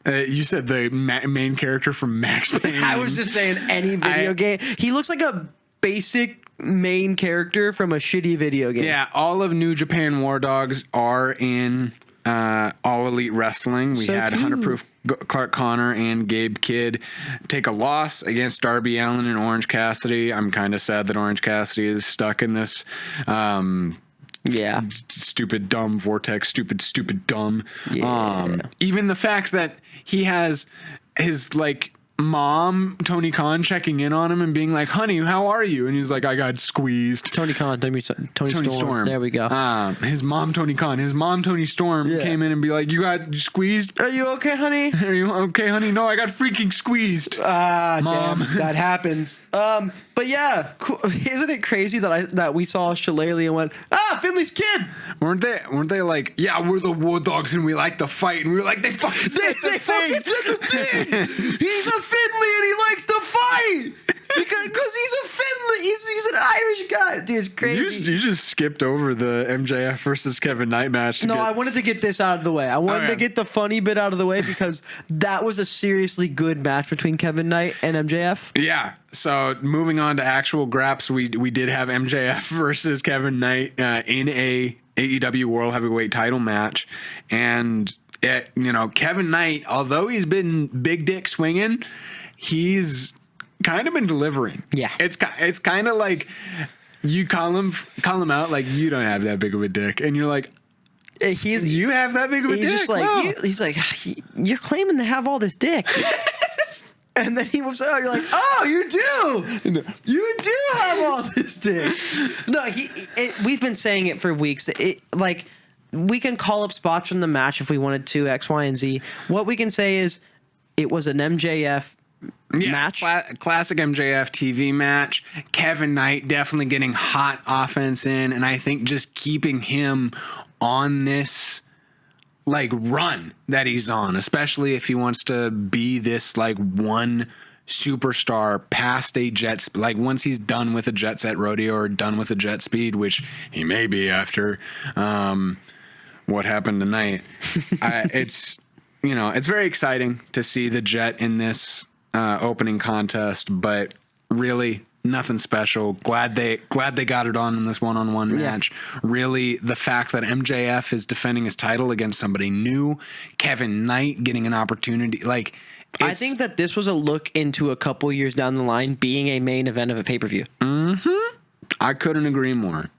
You said the main character from Max Payne. I was just saying any video game. He looks like a basic main character from a shitty video game. Yeah, all of New Japan War Dogs are in All Elite Wrestling. We So had cute. 100 Proof Clark Connor and Gabe Kidd take a loss against Darby Allin and Orange Cassidy. I'm kind of sad that Orange Cassidy is stuck in this stupid, dumb vortex. Stupid, dumb. Yeah. Even the fact that he has his, like, mom, Tony Khan, checking in on him and being like, honey, how are you? And he's like, I got squeezed. Tony Khan, Tony Storm. There we go. His mom, Tony Khan. His mom, Tony Storm, came in and be like, you got squeezed? Are you okay, honey? Are you okay, honey? No, I got freaking squeezed. Mom. Damn, that happens. But yeah, cool. Isn't it crazy that we saw Shillelagh and went, Finley's kid? Weren't they like, yeah, we're the War Dogs and we like to fight, and we were like, they fucking said They fucking said the thing. He's a Finley and he likes to fight because he's a Finley. He's an Irish guy. Dude, it's crazy. You just skipped over the MJF versus Kevin Knight match. I wanted to get this out of the way. I wanted to get the funny bit out of the way because that was a seriously good match between Kevin Knight and MJF. Yeah. So moving on to actual graps, we did have MJF versus Kevin Knight in a AEW World Heavyweight title match, and Kevin Knight, although he's been big dick swinging, he's kind of been delivering. Yeah, it's kind of like you call him out like, you don't have that big of a dick, and you're like, you have that big of a dick. Just like he's like, you're claiming to have all this dick. And then he whips it out. You're like, oh, you do. You do have all this dick. No, we've been saying it for weeks. We can call up spots from the match if we wanted to, X, Y, and Z. What we can say is it was an MJF match. Classic MJF TV match. Kevin Knight definitely getting hot offense in, and I think just keeping him on this run that he's on, especially if he wants to be this one superstar past a once he's done with a jet set rodeo or done with a jet speed, which he may be after what happened tonight. It's very exciting to see the Jet in this opening contest, but really nothing special. Glad they got it on in this one-on-one match. Really, the fact that MJF is defending his title against somebody new, Kevin Knight getting an opportunity, I think that this was a look into a couple years down the line being a main event of a pay-per-view. Mm-hmm. I couldn't agree more.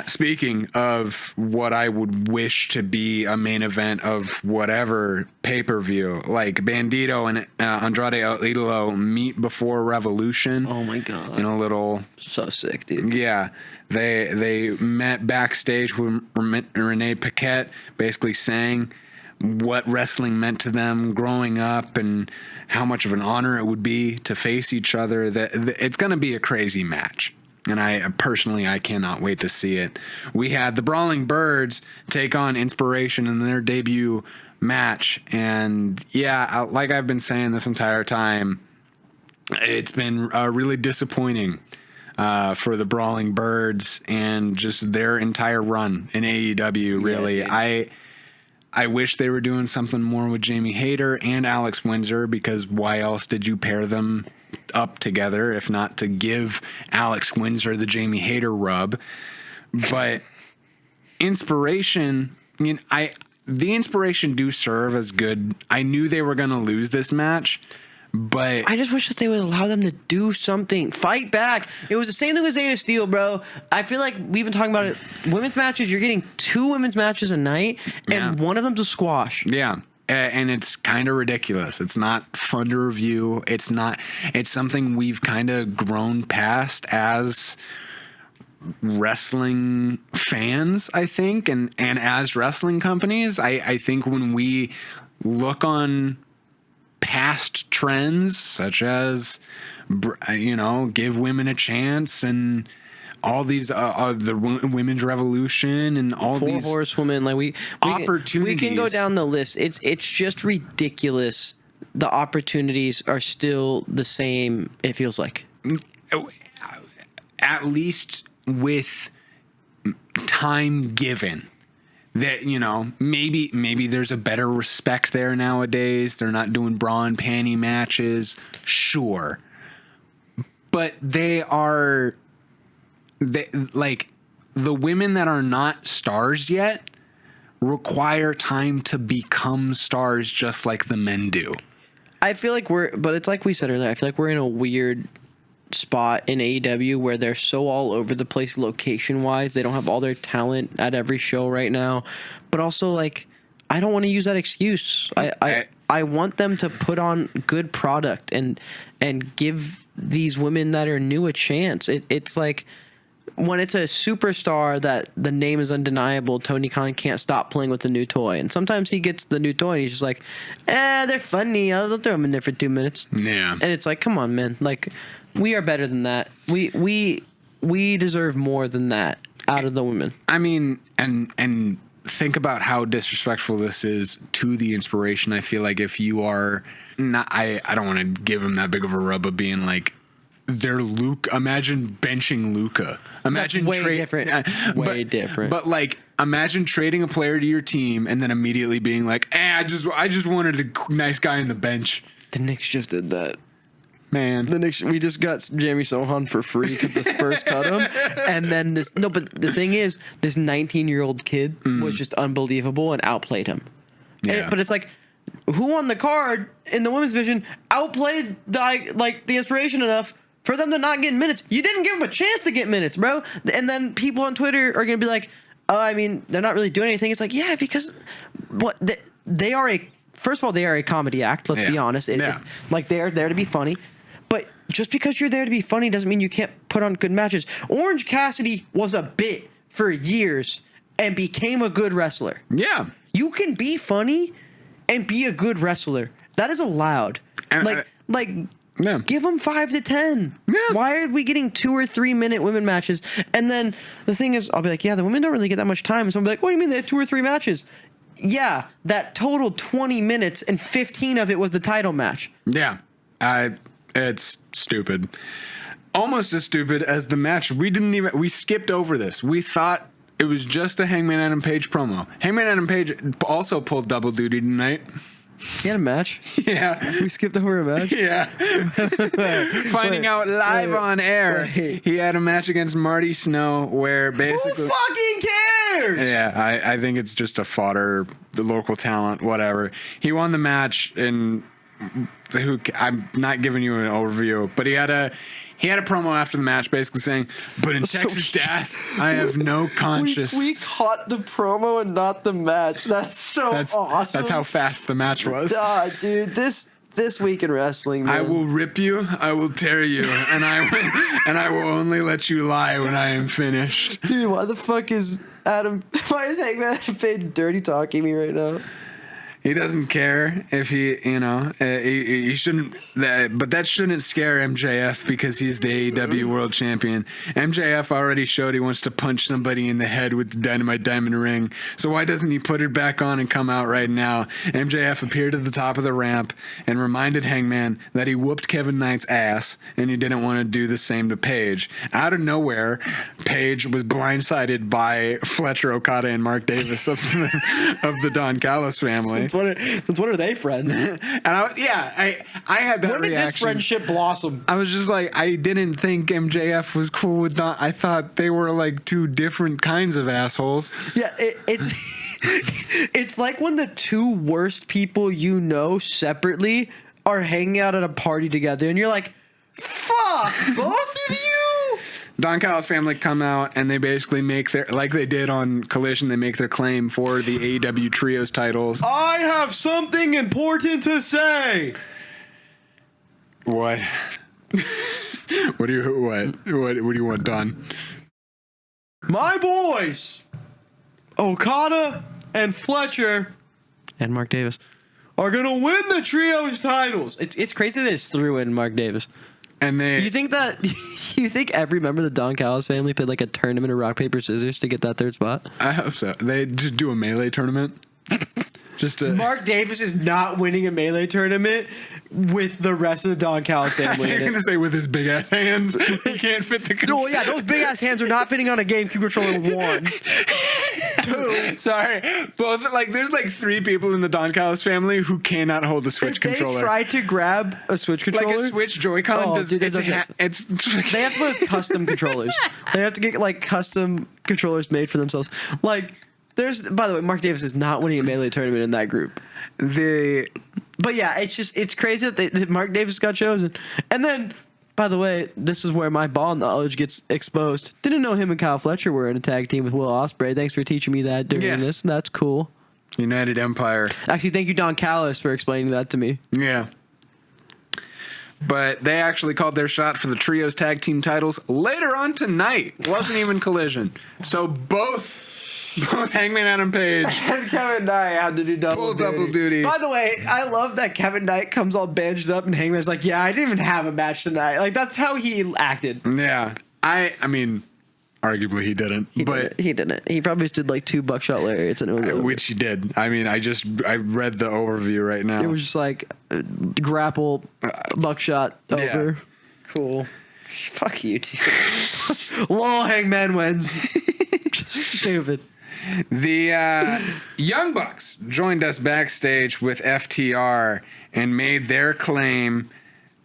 Speaking of what I would wish to be a main event of whatever pay-per-view, like Bandito and Andrade El Idolo meet before Revolution. Oh my God. In a little... So sick, dude. Yeah. They met backstage with Renee Paquette, basically saying what wrestling meant to them growing up and how much of an honor it would be to face each other. It's going to be a crazy match. And I cannot wait to see it. We had the Brawling Birds take on Inspiration in their debut match. And yeah, like I've been saying this entire time, it's been really disappointing for the Brawling Birds and just their entire run in AEW, really. Yeah, I wish they were doing something more with Jamie Hayter and Alex Windsor, because why else did you pair them up together if not to give Alex Windsor the Jamie Hayter rub? But Inspiration, the Inspiration do serve as good. I knew they were going to lose this match, but I just wish that they would allow them to do something, fight back. It was the same thing with Zeta Steel, bro. I feel like we've been talking about it. Women's matches, you're getting 2 women's matches a night, and one of them's a squash. Yeah. And it's kind of ridiculous. It's not fun to review. It's something we've kind of grown past as wrestling fans, I think, and as wrestling companies. I think when we look on past trends, such as, give women a chance and all these the women's revolution and all these 4 horsewomen, we opportunities. We can go down the list. It's just ridiculous. The opportunities are still the same. It feels like, at least with time given, that maybe there's a better respect there nowadays. They're not doing bra and panty matches, sure, but the women that are not stars yet require time to become stars just like the men do. I feel like but it's like we said earlier, I feel like we're in a weird spot in AEW where they're so all over the place location wise. They don't have all their talent at every show right now. But also, like, I don't want to use that excuse. I want them to put on good product and give these women that are new a chance. It's like when it's a superstar that the name is undeniable, Tony Khan can't stop playing with the new toy. And sometimes he gets the new toy and he's just like, they're funny. I'll throw them in there for 2 minutes. Yeah. And it's like, come on, man. Like, we are better than that. We deserve more than that out of the women. I mean, and think about how disrespectful this is to the inspiration. I feel like if you are not, I don't want to give him that big of a rub of being like, they're Luke. Imagine benching Luca. Imagine different. Way different. But like, imagine trading a player to your team and then immediately being like, I just wanted a nice guy in the bench. The Knicks just did that. Man, we just got Jamie Sohan for free because the Spurs cut him, and then but the thing is, this 19-year-old kid was just unbelievable and outplayed him. Yeah. But it's like, who on the card in the women's division outplayed the inspiration enough for them to not get minutes? You didn't give them a chance to get minutes, bro. And then people on Twitter are gonna be like, oh, I mean, they're not really doing anything. It's like, yeah, because they are first of all, they are a comedy act. Let's be honest. Like, they are there to be funny. But just because you're there to be funny doesn't mean you can't put on good matches. Orange Cassidy was a bit for years and became a good wrestler. Yeah. You can be funny and be a good wrestler. That is allowed. And give them 5 to 10. Yeah. Why are we getting 2 or 3 minute women matches? And then the thing is, I'll be like, yeah, the women don't really get that much time. So I'll be like, what do you mean they had 2 or 3 matches? Yeah, that totaled 20 minutes and 15 of it was the title match. Yeah. It's stupid. Almost as stupid as the match. We skipped over this. We thought it was just a Hangman Adam Page promo. Hangman Adam Page also pulled double duty tonight. He had a match? Yeah. We skipped over a match? Yeah. Finding out live on air. He had a match against Marty Snow where basically... Who fucking cares? Yeah, I think it's just a fodder, local talent, whatever. He won the match and... I'm not giving you an overview, but he had a promo after the match basically saying, but in Texas Death, I have no conscience. We caught the promo and not the match. That's awesome. That's how fast the match was. Dude, this week in wrestling, man. I will rip you, I will tear you, and I will only let you lie when I am finished. Dude, why is Hangman Adam Page dirty talking me right now? He doesn't care if he shouldn't, but that shouldn't scare MJF because he's the AEW World Champion. MJF already showed he wants to punch somebody in the head with the Dynamite Diamond Ring. So why doesn't he put it back on and come out right now? MJF appeared at the top of the ramp and reminded Hangman that he whooped Kevin Knight's ass and he didn't want to do the same to Paige. Out of nowhere, Paige was blindsided by Fletcher, Okada, and Mark Davis of the Don Callis family. Since when are they friends? And I had that when did reaction. this friendship blossom? I was just like, I didn't think MJF was cool with Don. I thought they were like two different kinds of assholes. Yeah, it's like when the two worst people you know separately are hanging out at a party together, and you're like, fuck, both of you? Don Callis Family come out and they basically make their, like they did on Collision, they make their claim for the AEW Trios titles. I have something important to say. What? What do you want done? My boys, Okada and Fletcher and Mark Davis, are gonna win the Trios titles. It's crazy that it's threw in Mark Davis. And you think every member of the Don Callis family played like a tournament of rock, paper, scissors to get that third spot? I hope so. They just do a melee tournament. Mark Davis is not winning a melee tournament with the rest of the Don Callis family. You're going to say with his big ass hands. He can't fit the controller. Oh, yeah, those big ass hands are not fitting on a GameCube controller. 1. 2. Sorry. Both, like, there's like 3 people in the Don Callis family who cannot hold a Switch controller. They try to grab a Switch controller. Like a Switch Joy-Con. They have to put custom controllers. They have to get like custom controllers made for themselves. Like, By the way, Mark Davis is not winning a Melee tournament in that group. But yeah, it's crazy that Mark Davis got chosen. And then, by the way, this is where my ball knowledge gets exposed. Didn't know him and Kyle Fletcher were in a tag team with Will Ospreay. Thanks for teaching me that during this. That's cool. United Empire. Actually, thank you, Don Callis, for explaining that to me. Yeah. But they actually called their shot for the Trios Tag Team titles later on tonight. Wasn't even Collision. So both Hangman Adam Page and Kevin Knight had to do double duty. By the way, I love that Kevin Knight comes all bandaged up and Hangman's like, yeah, I didn't even have a match tonight. Like, that's how he acted. Yeah. I mean, arguably he didn't. He didn't. He probably just did like 2 buckshot lariats and it was which he did. I mean, I read the overview right now. It was just like grapple, buckshot, over. Yeah. Cool. Fuck you, dude. Lol, Hangman wins. Stupid. The Young Bucks joined us backstage with FTR and made their claim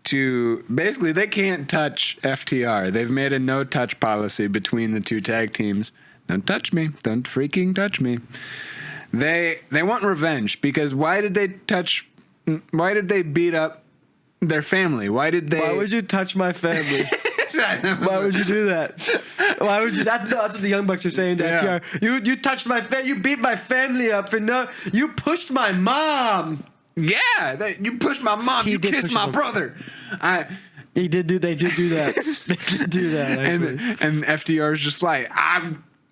to basically they can't touch FTR. They've made a no-touch policy between the 2 tag teams. Don't touch me. Don't freaking touch me. They want revenge because why did they beat up their family? Why would you touch my family? Why would you do that? Why would you? That's what the Young Bucks are saying to FTR. You touched my family. You beat my family up for no. You pushed my mom. Yeah, you pushed my mom. You kissed my brother. They did do that. They did do that. And FTR's just like,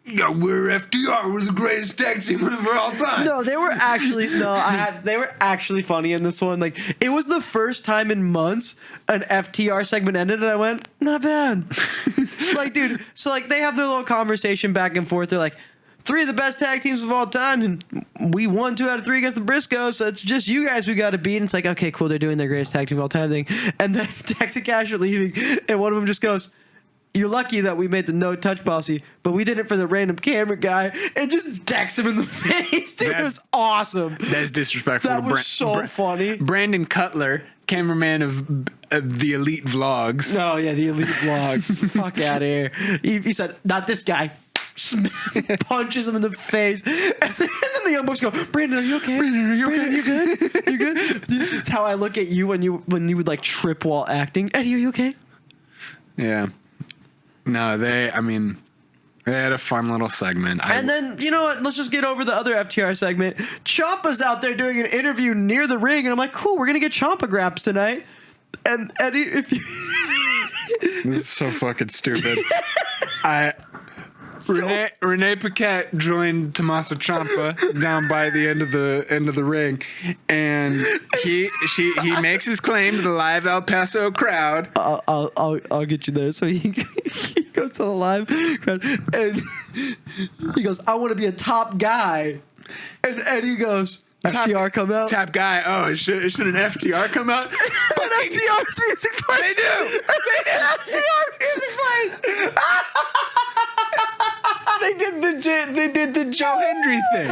we're FTR. We're the greatest tag team of all time. No, they were actually they were actually funny in this one. Like, it was the first time in months an FTR segment ended, and I went, not bad. Like, dude, so like they have their little conversation back and forth. They're like, 3 of the best tag teams of all time, and we won 2 out of 3 against the Briscoes, so it's just you guys we got to beat. And it's like, okay, cool, they're doing their greatest tag team of all time thing. And then Dax and Cash are leaving, and one of them just goes, you're lucky that we made the no-touch policy, but we did it for the random camera guy, and just decks him in the face. Dude, it was awesome. That's disrespectful. That was so funny. Brandon Cutler, cameraman of the Elite Vlogs. Oh, yeah, the Elite Vlogs. Fuck out of here. He said, not this guy. Punches him in the face. And then the Young Bucks go, Brandon, are you okay? Brandon, are you okay? You good? You good? It's how I look at you when you would like trip while acting. Eddie, are you okay? Yeah. No, they had a fun little segment. And then, you know what? Let's just get over the other FTR segment. Ciampa's out there doing an interview near the ring, and I'm like, cool, we're going to get Ciampa graps tonight. And Eddie, if you... This is so fucking stupid. Renee Paquette joined Tommaso Ciampa down by the end of the ring, and he makes his claim to the live El Paso crowd. I'll get you there. So he goes to the live crowd and he goes, I want to be a top guy, and Eddie goes, FTR come out. Top guy. Oh, should an FTR come out? And FTR's music plays. They do. FTR music plays. They did the Joe Hendry thing.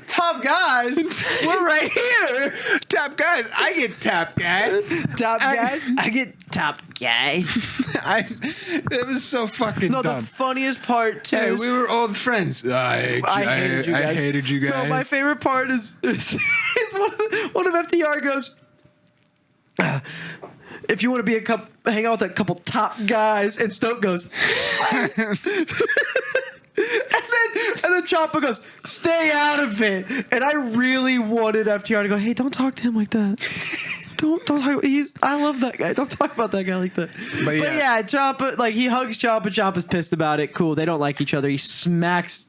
Top guys, we're right here. Top guys, I get top guy. Top guys, I get top guy. It was so fucking dumb. The funniest part too. Hey, we were old friends. I hated you guys. No, my favorite part is one of FTR goes, if you want to be hang out with a couple top guys, and Stoke goes. And then Ciampa goes, stay out of it. And I really wanted FTR to go, hey, don't talk to him like that. Don't talk. I love that guy. Don't talk about that guy like that. But yeah, Ciampa, like, he hugs Ciampa. Ciampa's pissed about it. Cool. They don't like each other. He smacks.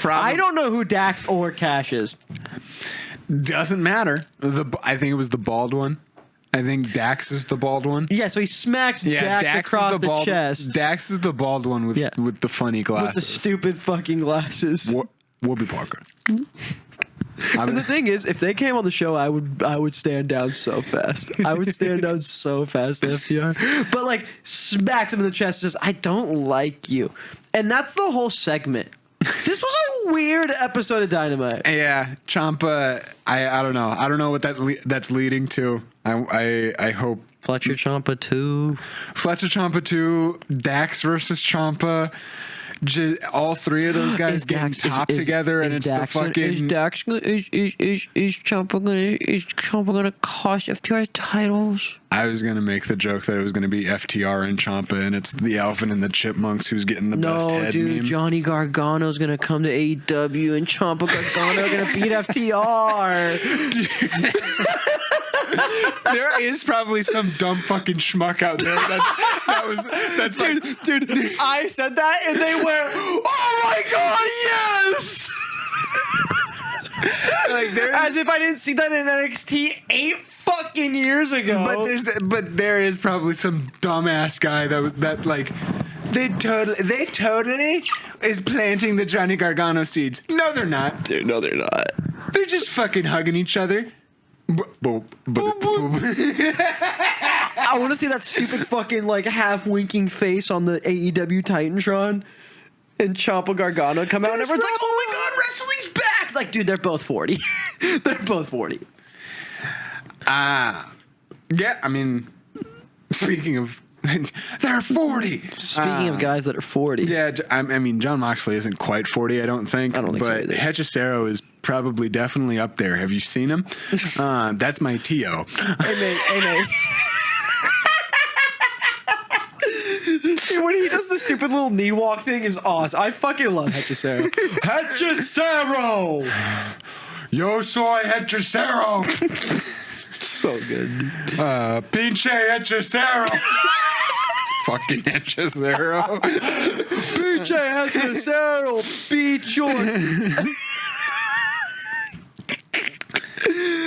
I don't know who Dax or Cash is. Doesn't matter. I think it was the bald one. I think Dax is the bald one. Yeah, so he smacks Dax across the chest. Dax is the bald one with the funny glasses. With the stupid fucking glasses. Warby Parker. And the thing is, if they came on the show, I would stand down so fast. I would stand down so fast, FTR. But like, smacks him in the chest, just, I don't like you. And that's the whole segment. This was a weird episode of Dynamite. Yeah, Ciampa. I don't know. I don't know what that's leading to. I hope Fletcher Ciampa 2. Fletcher Ciampa 2. Dax versus Ciampa. just all three of those guys getting topped together, and it's the fucking. Is Ciampa gonna cost FTR titles? I was gonna make the joke that it was gonna be FTR and Ciampa, and it's the Alvin and the Chipmunks who's getting the best head meme. Johnny Gargano's gonna come to AEW, and Ciampa Gargano are gonna beat FTR. There is probably some dumb fucking schmuck out there that's Dude, I said that, and they went, "Oh my god, yes!" like as if I didn't see that in NXT 8 fucking years ago. But there is probably some dumbass guy they totally is planting the Johnny Gargano seeds. No, they're not. Dude, no, they're not. They're just fucking hugging each other. I want to see that stupid fucking like half winking face on the AEW Titantron, and Ciampa Gargano come out, and everyone's like, "Oh my god, wrestling's back!" Like, dude, they're both 40. They're both 40. Yeah, I mean, speaking of, they're 40. Speaking of guys that are 40. Yeah, I mean, John Moxley isn't quite 40, I don't think. I don't think so but either. Hechicero is probably definitely up there. Have you seen him? That's my T.O. Hey, mate. When he does the stupid little knee walk thing is awesome. I fucking love Hechicero. Hechicero! Yo soy Hechicero! So good. Pinche Hechicero! Fucking Hechicero. Pinche Hechicero, beat your...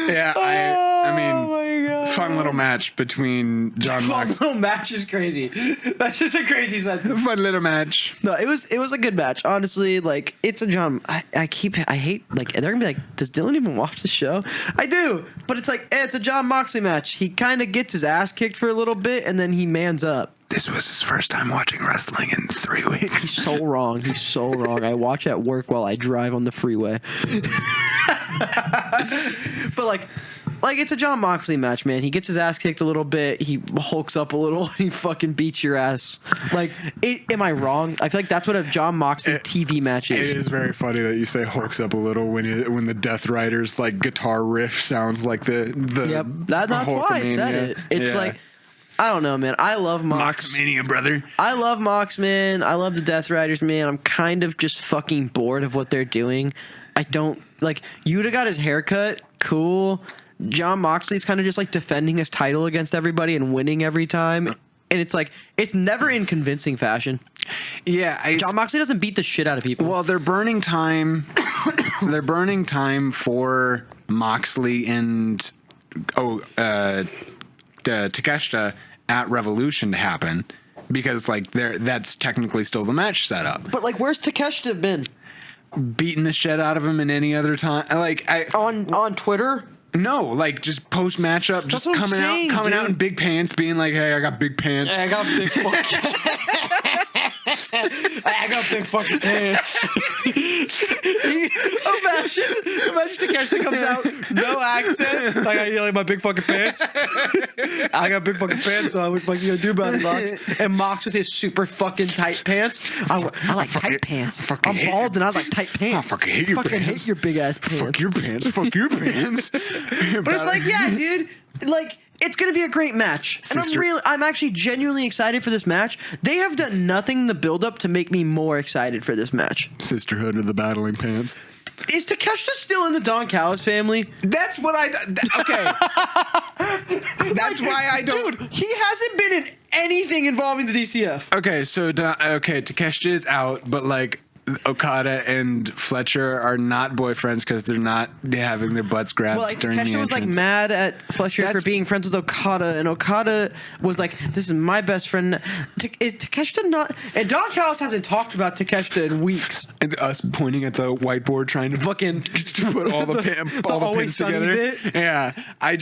Yeah, I mean, Oh my god. fun little match between John Fun Moxley. little match is crazy. That's just a crazy sentence. Fun little match. No, it was a good match. Honestly, like it's a John. I hate like they're gonna be like, does Dylan even watch the show? I do, but it's like it's a John Moxley match. He kind of gets his ass kicked for a little bit, and then he mans up. This was his first time watching wrestling in 3 weeks. He's so wrong. He's so wrong. I watch at work while I drive on the freeway. But like it's a John Moxley match, man. He gets his ass kicked a little bit. He hulks up a little. He fucking beats your ass. Like, am I wrong? I feel like that's what a John Moxley TV match is. It is very funny that you say hulks up a little when the Death Riders like guitar riff sounds like the Yep, that's why I said it. It's like, I don't know, man. I love Mox. Mox-mania, brother. I love Mox, man. I love the Death Riders, man. I'm kind of just fucking bored of what they're doing. I don't like. Yuta got his haircut. Cool. John Moxley's kind of just like defending his title against everybody and winning every time. And it's like, it's never in convincing fashion. Yeah. John Moxley doesn't beat the shit out of people. Well, they're burning time. They're burning time for Moxley and Takeshita at Revolution to happen because like that's technically still the match setup. But like, where's Takeshita been? Beating the shit out of him in any other time. Like on Twitter. No, like just post matchup, just That's what I'm saying, coming out dude. in big pants, being like, "Hey, I got big pants." I got big fucking. I got big fucking pants. Imagine Takeshita comes out, no accent. Like, I like my big fucking pants. I got big fucking pants on. What the fuck you gonna do about it, Mox? And Mox with his super fucking tight pants. I like tight pants. I'm bald and I like tight pants. I fucking hate your pants. Hate your big ass pants. Fuck your pants. Fuck your pants. But it's like, yeah, dude. Like, it's gonna be a great match, and I'm actually genuinely excited for this match. They have done nothing in the build-up to make me more excited for this match. Sisterhood of the Battling Pants. Is Takeshita still in the Don Callis family? That's what okay. That's why I don't. Dude, he hasn't been in anything involving the DCF. Okay, so Takeshita is out, but like Okada and Fletcher are not boyfriends because they're not having their butts grabbed Well, like, during the Takeshita was like entrance. mad at Fletcher for being friends with Okada, and Okada was like, "This is my best friend." Is Takeshita not? And Don Callis hasn't talked about Takeshita in weeks. And us pointing at the whiteboard trying to fucking just to put all the Always pins Sunny together. bit. Yeah, I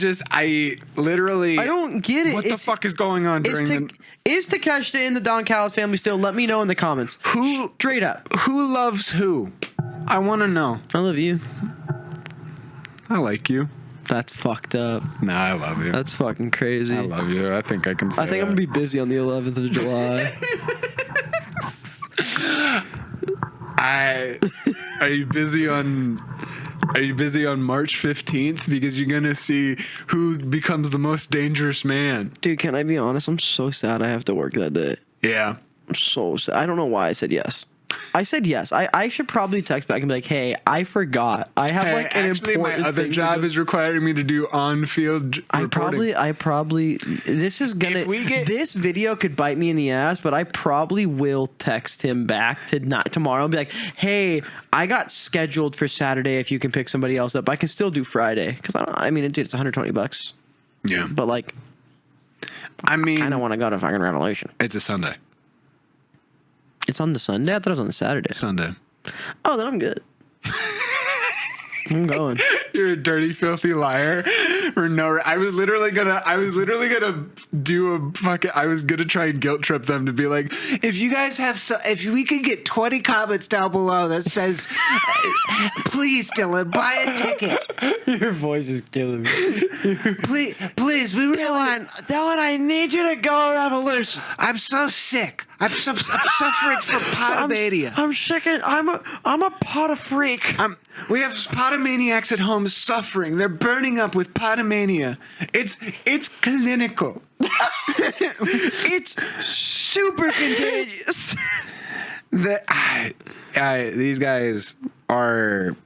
literally I don't get it. What the fuck is going on during Is Takeshita in the Don Callis family still? Let me know in the comments. Who Straight up. Who loves who? I want to know. I love you. I like you. That's fucked up. Nah, I love you. That's fucking crazy. I love you. I think I can say I think I'm gonna be busy on the 11th of July. Are you busy on March 15th? Because you're gonna see who becomes the most dangerous man. Dude, can I be honest? I'm so sad I have to work that day. Yeah. I'm so sad. I don't know why I said yes. I said yes. I should probably text back and be like, hey, I forgot. I have an actually, important my other thing job is requiring me to do on-field reporting. I probably this is gonna this video could bite me in the ass, but I probably will text him back tomorrow and be like, hey, I got scheduled for Saturday if you can pick somebody else up. I can still do Friday because it's $120. Yeah. But like I kinda wanna go to fucking Revolution. It's a Sunday. It's on the Sunday? I thought it was on the Saturday. Sunday. Oh, then I'm good. I'm going. You're a dirty, filthy liar. For no, I was literally gonna do a fucking. I was gonna try and guilt trip them to be like, if you guys have, if we could get 20 comments down below that says, please, Dylan, buy a ticket. Your voice is killing me. please, we really Dylan, I need you to go Revolution. I'm so sick. I'm suffering from Pod-A-Mania. I'm sick. I'm a pot freak. We have Pod-A-Maniacs at home suffering. They're burning up with Pod-A-Mania. It's clinical. It's super contagious. These guys are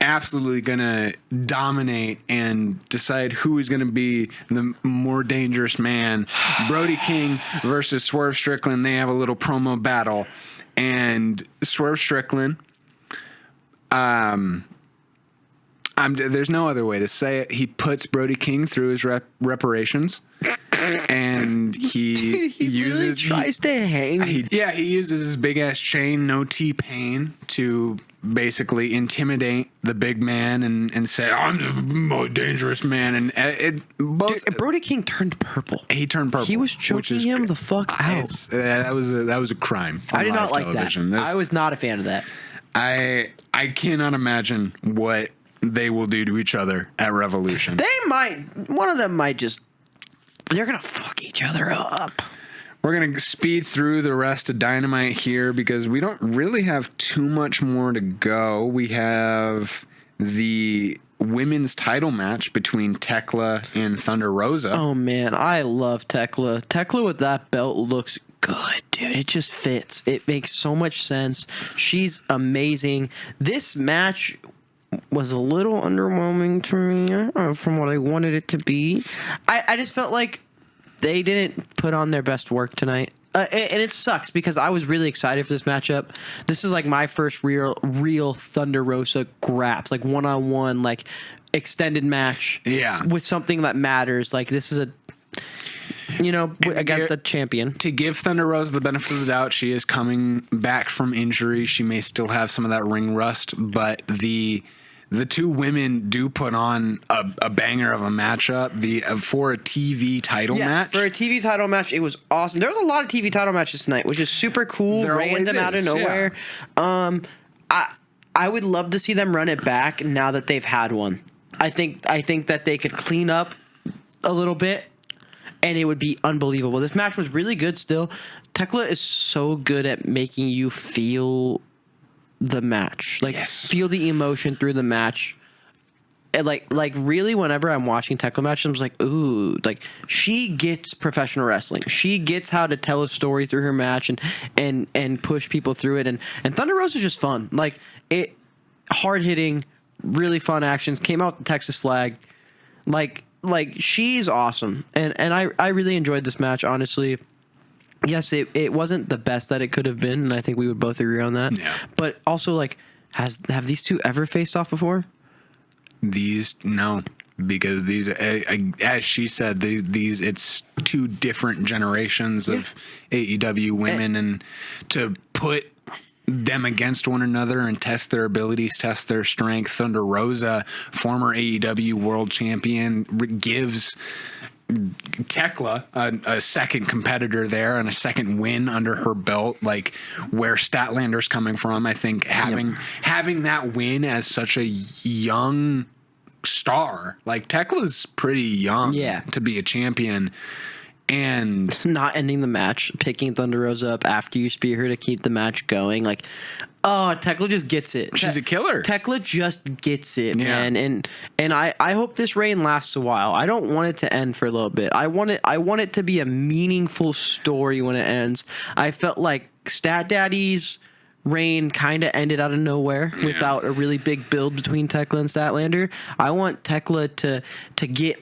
absolutely gonna dominate and decide who is gonna be the more dangerous man. Brody King versus Swerve Strickland. They have a little promo battle, and Swerve Strickland. There's no other way to say it. He puts Brody King through his reparations, and he uses tries to hang. He uses his big ass chain, no T-Pain, to basically intimidate the big man and say, I'm the most dangerous man. And Brody King turned purple. He turned purple. He was choking him the fuck out. That was a crime. I did not like that. I was not a fan of that. I cannot imagine what they will do to each other at Revolution. One of them might just, they're going to fuck each other up. We're going to speed through the rest of Dynamite here because we don't really have too much more to go. We have the women's title match between Thekla and Thunder Rosa. Oh, man. I love Thekla. Thekla with that belt looks good, dude. It just fits. It makes so much sense. She's amazing. This match was a little underwhelming to me from what I wanted it to be. I just felt like they didn't put on their best work tonight. And it sucks because I was really excited for this matchup. This is like my first real Thunder Rosa graps, like one-on-one, like extended match. Yeah. With something that matters. Like this is against a champion. To give Thunder Rosa the benefit of the doubt, she is coming back from injury. She may still have some of that ring rust, but the two women do put on a banger of a matchup for a TV title match. For a TV title match, it was awesome. There was a lot of TV title matches tonight, which is super cool, there random out of nowhere. Yeah. I would love to see them run it back now that they've had one. I think that they could clean up a little bit, and it would be unbelievable. This match was really good still. Thekla is so good at making you feel the match. Feel the emotion through the match. And like really whenever I'm watching Thekla matches, I'm just like, ooh, like she gets professional wrestling. She gets how to tell a story through her match and push people through it. And Thunder Rosa is just fun. Like it hard hitting, really fun actions. Came out with the Texas flag. Like she's awesome. And I really enjoyed this match, honestly. Yes, it wasn't the best that it could have been, and I think we would both agree on that. Yeah. But also, like, have these two ever faced off before? No, because these, as she said, these it's two different generations of AEW women, and to put them against one another and test their abilities, test their strength. Thunder Rosa, former AEW world champion, gives Thekla a second competitor there and a second win under her belt. Like where Statlander's coming from, I think having that win as such a young star, like Tekla's pretty young to be a champion. And not ending the match, picking Thunder Rosa up after you spear her to keep the match going. Like, oh, Thekla just gets it. she's a killer. Thekla just gets it, Yeah. man. And I hope this reign lasts a while. I don't want it to end for a little bit. I want it to be a meaningful story when it ends. I felt like Stat Daddy's reign kind of ended out of nowhere without a really big build between Thekla and Statlander. I want Thekla to get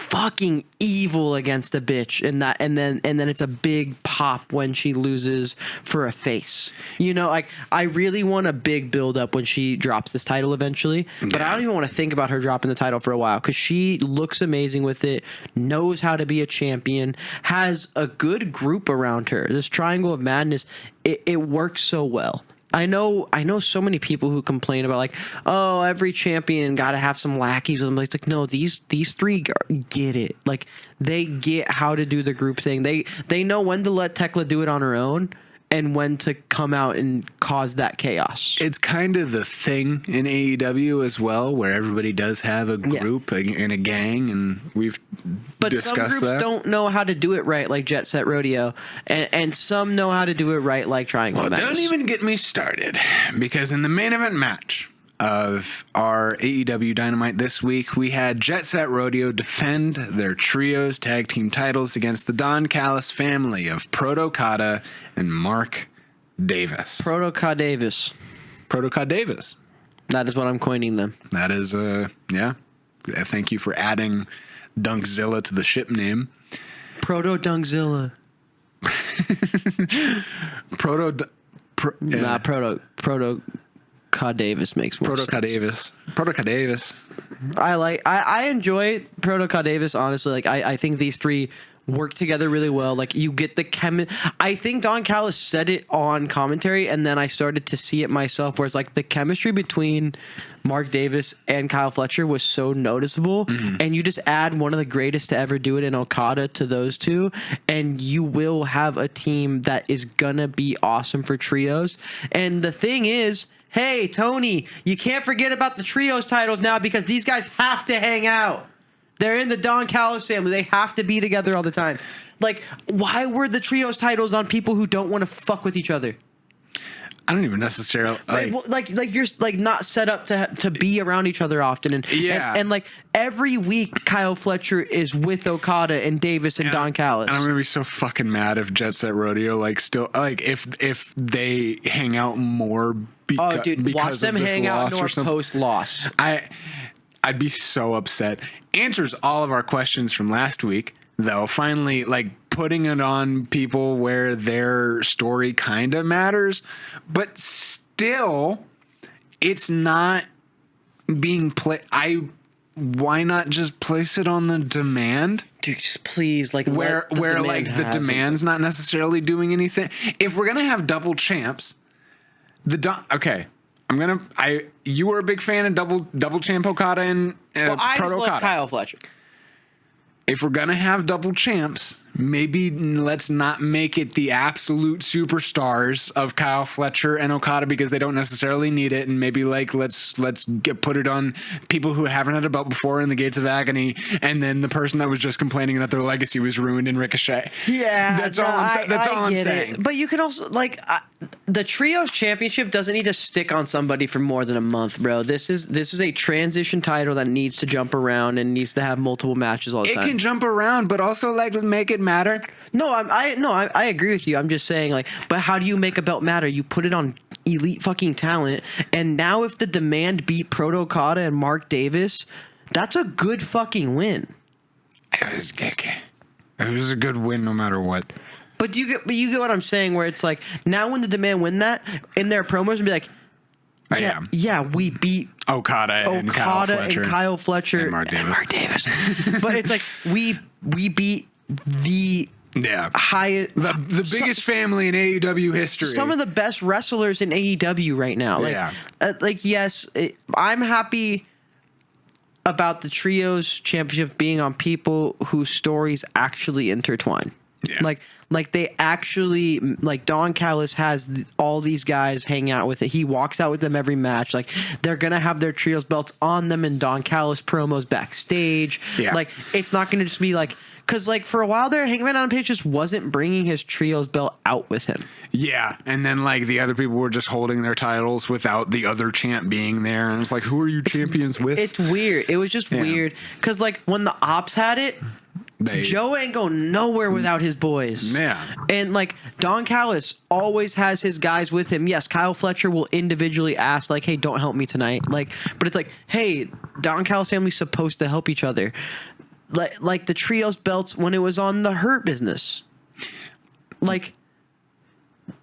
fucking evil against a bitch, and then it's a big pop when she loses for a face. You know, like, I really want a big build up when she drops this title eventually, but I don't even want to think about her dropping the title for a while, because she looks amazing with it, knows how to be a champion, has a good group around her. This Triangle of Madness, it works so well. I know so many people who complain about, like, oh, every champion got to have some lackeys with them. It's like, no, these three get it. Like, they get how to do the group thing. They know when to let Thekla do it on her own and when to come out and cause that chaos. It's kind of the thing in AEW as well, where everybody does have a group and a gang, and we've discussed that. But some groups don't know how to do it right, like Jet Set Rodeo, and some know how to do it right, like Triangle Madness. Don't even get me started, because in the main event match of our AEW Dynamite this week, we had Jet Set Rodeo defend their trios tag team titles against the Don Callis family of Protokada and Mark Davis. Protokada Davis. Protokada Davis. That is what I'm coining them. That is, yeah. Thank you for adding Dunkzilla to the ship name. Proto Dunkzilla. Proto Davis makes more sense. Protokada Davis. I enjoy Protokada Davis, honestly. Like, I think these three work together really well. Like, you get the I think Don Callis said it on commentary, and then I started to see it myself, where it's like the chemistry between Mark Davis and Kyle Fletcher was so noticeable, and you just add one of the greatest to ever do it in Okada to those two, and you will have a team that is gonna be awesome for trios. And the thing is, hey, Tony, you can't forget about the trios titles now, because these guys have to hang out. They're in the Don Callis family. They have to be together all the time. Like, why were the trios titles on people who don't want to fuck with each other? I don't even necessarily like you're like not set up to be around each other often, and like every week Kyle Fletcher is with Okada and Davis and Don Callis. And I'm gonna be so fucking mad if Jet Set Rodeo if they hang out more. Dude, watch them hang out more post loss. I'd be so upset. Answers all of our questions from last week, though. Finally, like, putting it on people where their story kind of matters, but still, it's not being played. Why not just place it on the demand? Dude, just please, like, where like the demand's not necessarily doing anything. If we're gonna have double champs, you were a big fan of double champ Okada and I just love Kyle Fletcher. If we're gonna have double champs, maybe let's not make it the absolute superstars of Kyle Fletcher and Okada, because they don't necessarily need it, and maybe like let's put it on people who haven't had a belt before in the Gates of Agony, and then the person that was just complaining that their legacy was ruined in Ricochet. Yeah, that's all I'm saying. But you can also the Trios Championship doesn't need to stick on somebody for more than a month, bro. This is a transition title that needs to jump around and needs to have multiple matches all the time. It can jump around, but also like make it matter. No, I agree with you. I'm just saying, like, but how do you make a belt matter? You put it on elite fucking talent, and now if the demand beat Protokada and Mark Davis, that's a good fucking win. It was a good win no matter what. But you get what I'm saying, where it's like, now when the demand win that in their promos and be like, yeah, we beat Okada and Kyle Fletcher and Mark Davis. But it's like we beat the highest, the biggest family in AEW history. Some of the best wrestlers in AEW right now. Yes, I'm happy about the Trios Championship being on people whose stories actually intertwine. Yeah. Like they actually, like, Don Callis has all these guys hang out with it. He walks out with them every match. Like, they're going to have their trios belts on them in Don Callis promos backstage. Yeah. Like, it's not going to just be like Because, like, for a while there, Hangman Adam Page just wasn't bringing his trios belt out with him. Yeah, and then, like, the other people were just holding their titles without the other champ being there. And it's like, who are you champions with? It's weird. It was just weird. Because, like, when the Ops had it, Joe ain't going nowhere without his boys. Yeah. And, like, Don Callis always has his guys with him. Yes, Kyle Fletcher will individually ask, like, hey, don't help me tonight. Like, but it's like, hey, Don Callis family's supposed to help each other. Like the trios belts when it was on the Hurt Business. Like,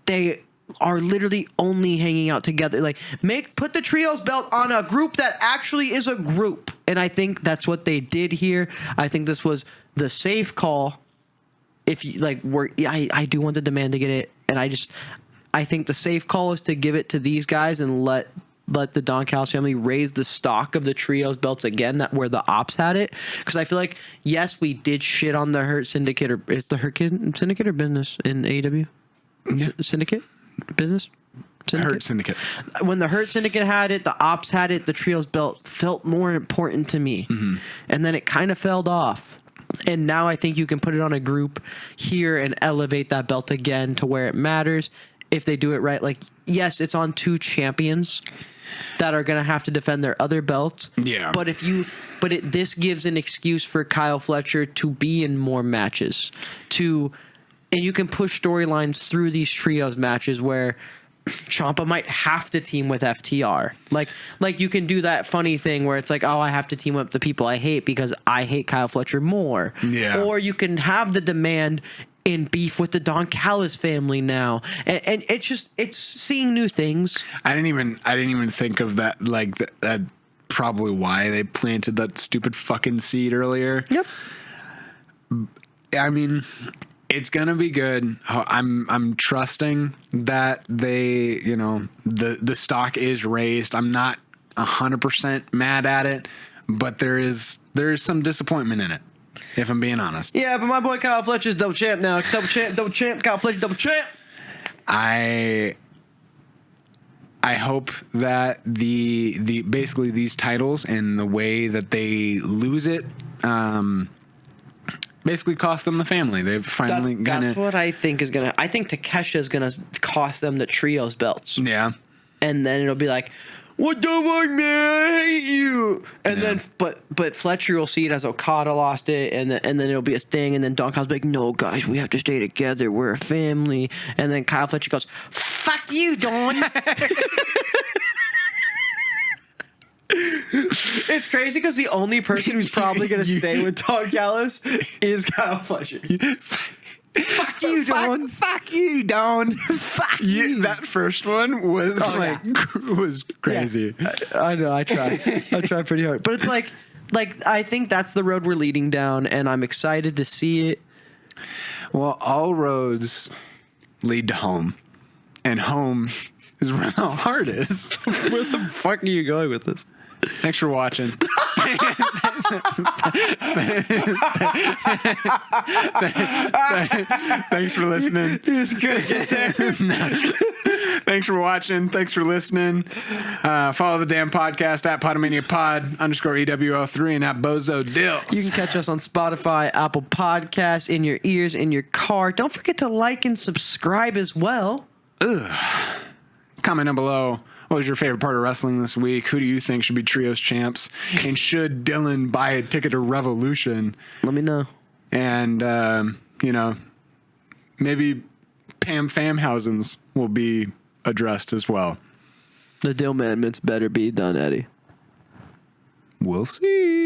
they are literally only hanging out together. Like, put the trios belt on a group that actually is a group. And I think that's what they did here. I think this was the safe call. If you like, I do want the demand to get it, and I think the safe call is to give it to these guys and let the Don Callis family raise the stock of the trios belts again, that where the Ops had it. Because I feel like, yes, we did shit on the Hurt Syndicate, or is the Hurt Syndicate or Business in AEW? Yeah. Syndicate? Business? Syndicate? Hurt Syndicate. When the Hurt Syndicate had it, the Ops had it, the trios belt felt more important to me. Mm-hmm. And then it kind of fell off. And now I think you can put it on a group here and elevate that belt again to where it matters if they do it right. Like, yes, it's on two champions that are going to have to defend their other belts. Yeah. But this gives an excuse for Kyle Fletcher to be in more matches, and you can push storylines through these trios matches where Ciampa might have to team with FTR. Like you can do that funny thing where it's like, oh, I have to team up the people I hate because I hate Kyle Fletcher more. Yeah. Or you can have the demand in beef with the Don Callis family now, and it's seeing new things. I didn't even think of that. Like that probably why they planted that stupid fucking seed earlier. Yep. I mean, it's gonna be good. I'm trusting that they, the stock is raised. I'm not 100% mad at it, but there is some disappointment in it, if I'm being honest. Yeah, but my boy Kyle Fletcher's double champ now. Double champ. Kyle Fletcher, double champ. I hope that the basically these titles and the way that they lose it, basically cost them the family. They've finally that's what I think is gonna. I think Takeshita is gonna cost them the trios belts. Yeah, and then it'll be like, what the fuck, man? I hate you. And then, but Fletcher will see it as Okada lost it, and then it'll be a thing. And then Don Callis will be like, no, guys, we have to stay together. We're a family. And then Kyle Fletcher goes, fuck you, Don. It's crazy because the only person who's probably going to stay with Don Callis is Kyle Fletcher. Fuck you, Don. Fuck you, Don. Fuck you. That first one was was crazy. Yeah. I know. I try. I try pretty hard, but it's like I think that's the road we're leading down, and I'm excited to see it. Well, all roads lead to home, and home is where the heart is. Where the fuck are you going with this? Thanks for watching. Thanks for listening. It's good. Thanks for watching. Thanks for listening. Follow the damn podcast at Pod-A-Mania Pod _EWO3 and at Bozo Dills. You can catch us on Spotify, Apple Podcasts, in your ears, in your car. Don't forget to like and subscribe as well. Comment down below. What was your favorite part of wrestling this week? Who do you think should be Trios champs? And should Dylan buy a ticket to Revolution? Let me know. And, maybe Pam Famhausen's will be addressed as well. The dyl-mmandments better be done, Eddie. We'll see.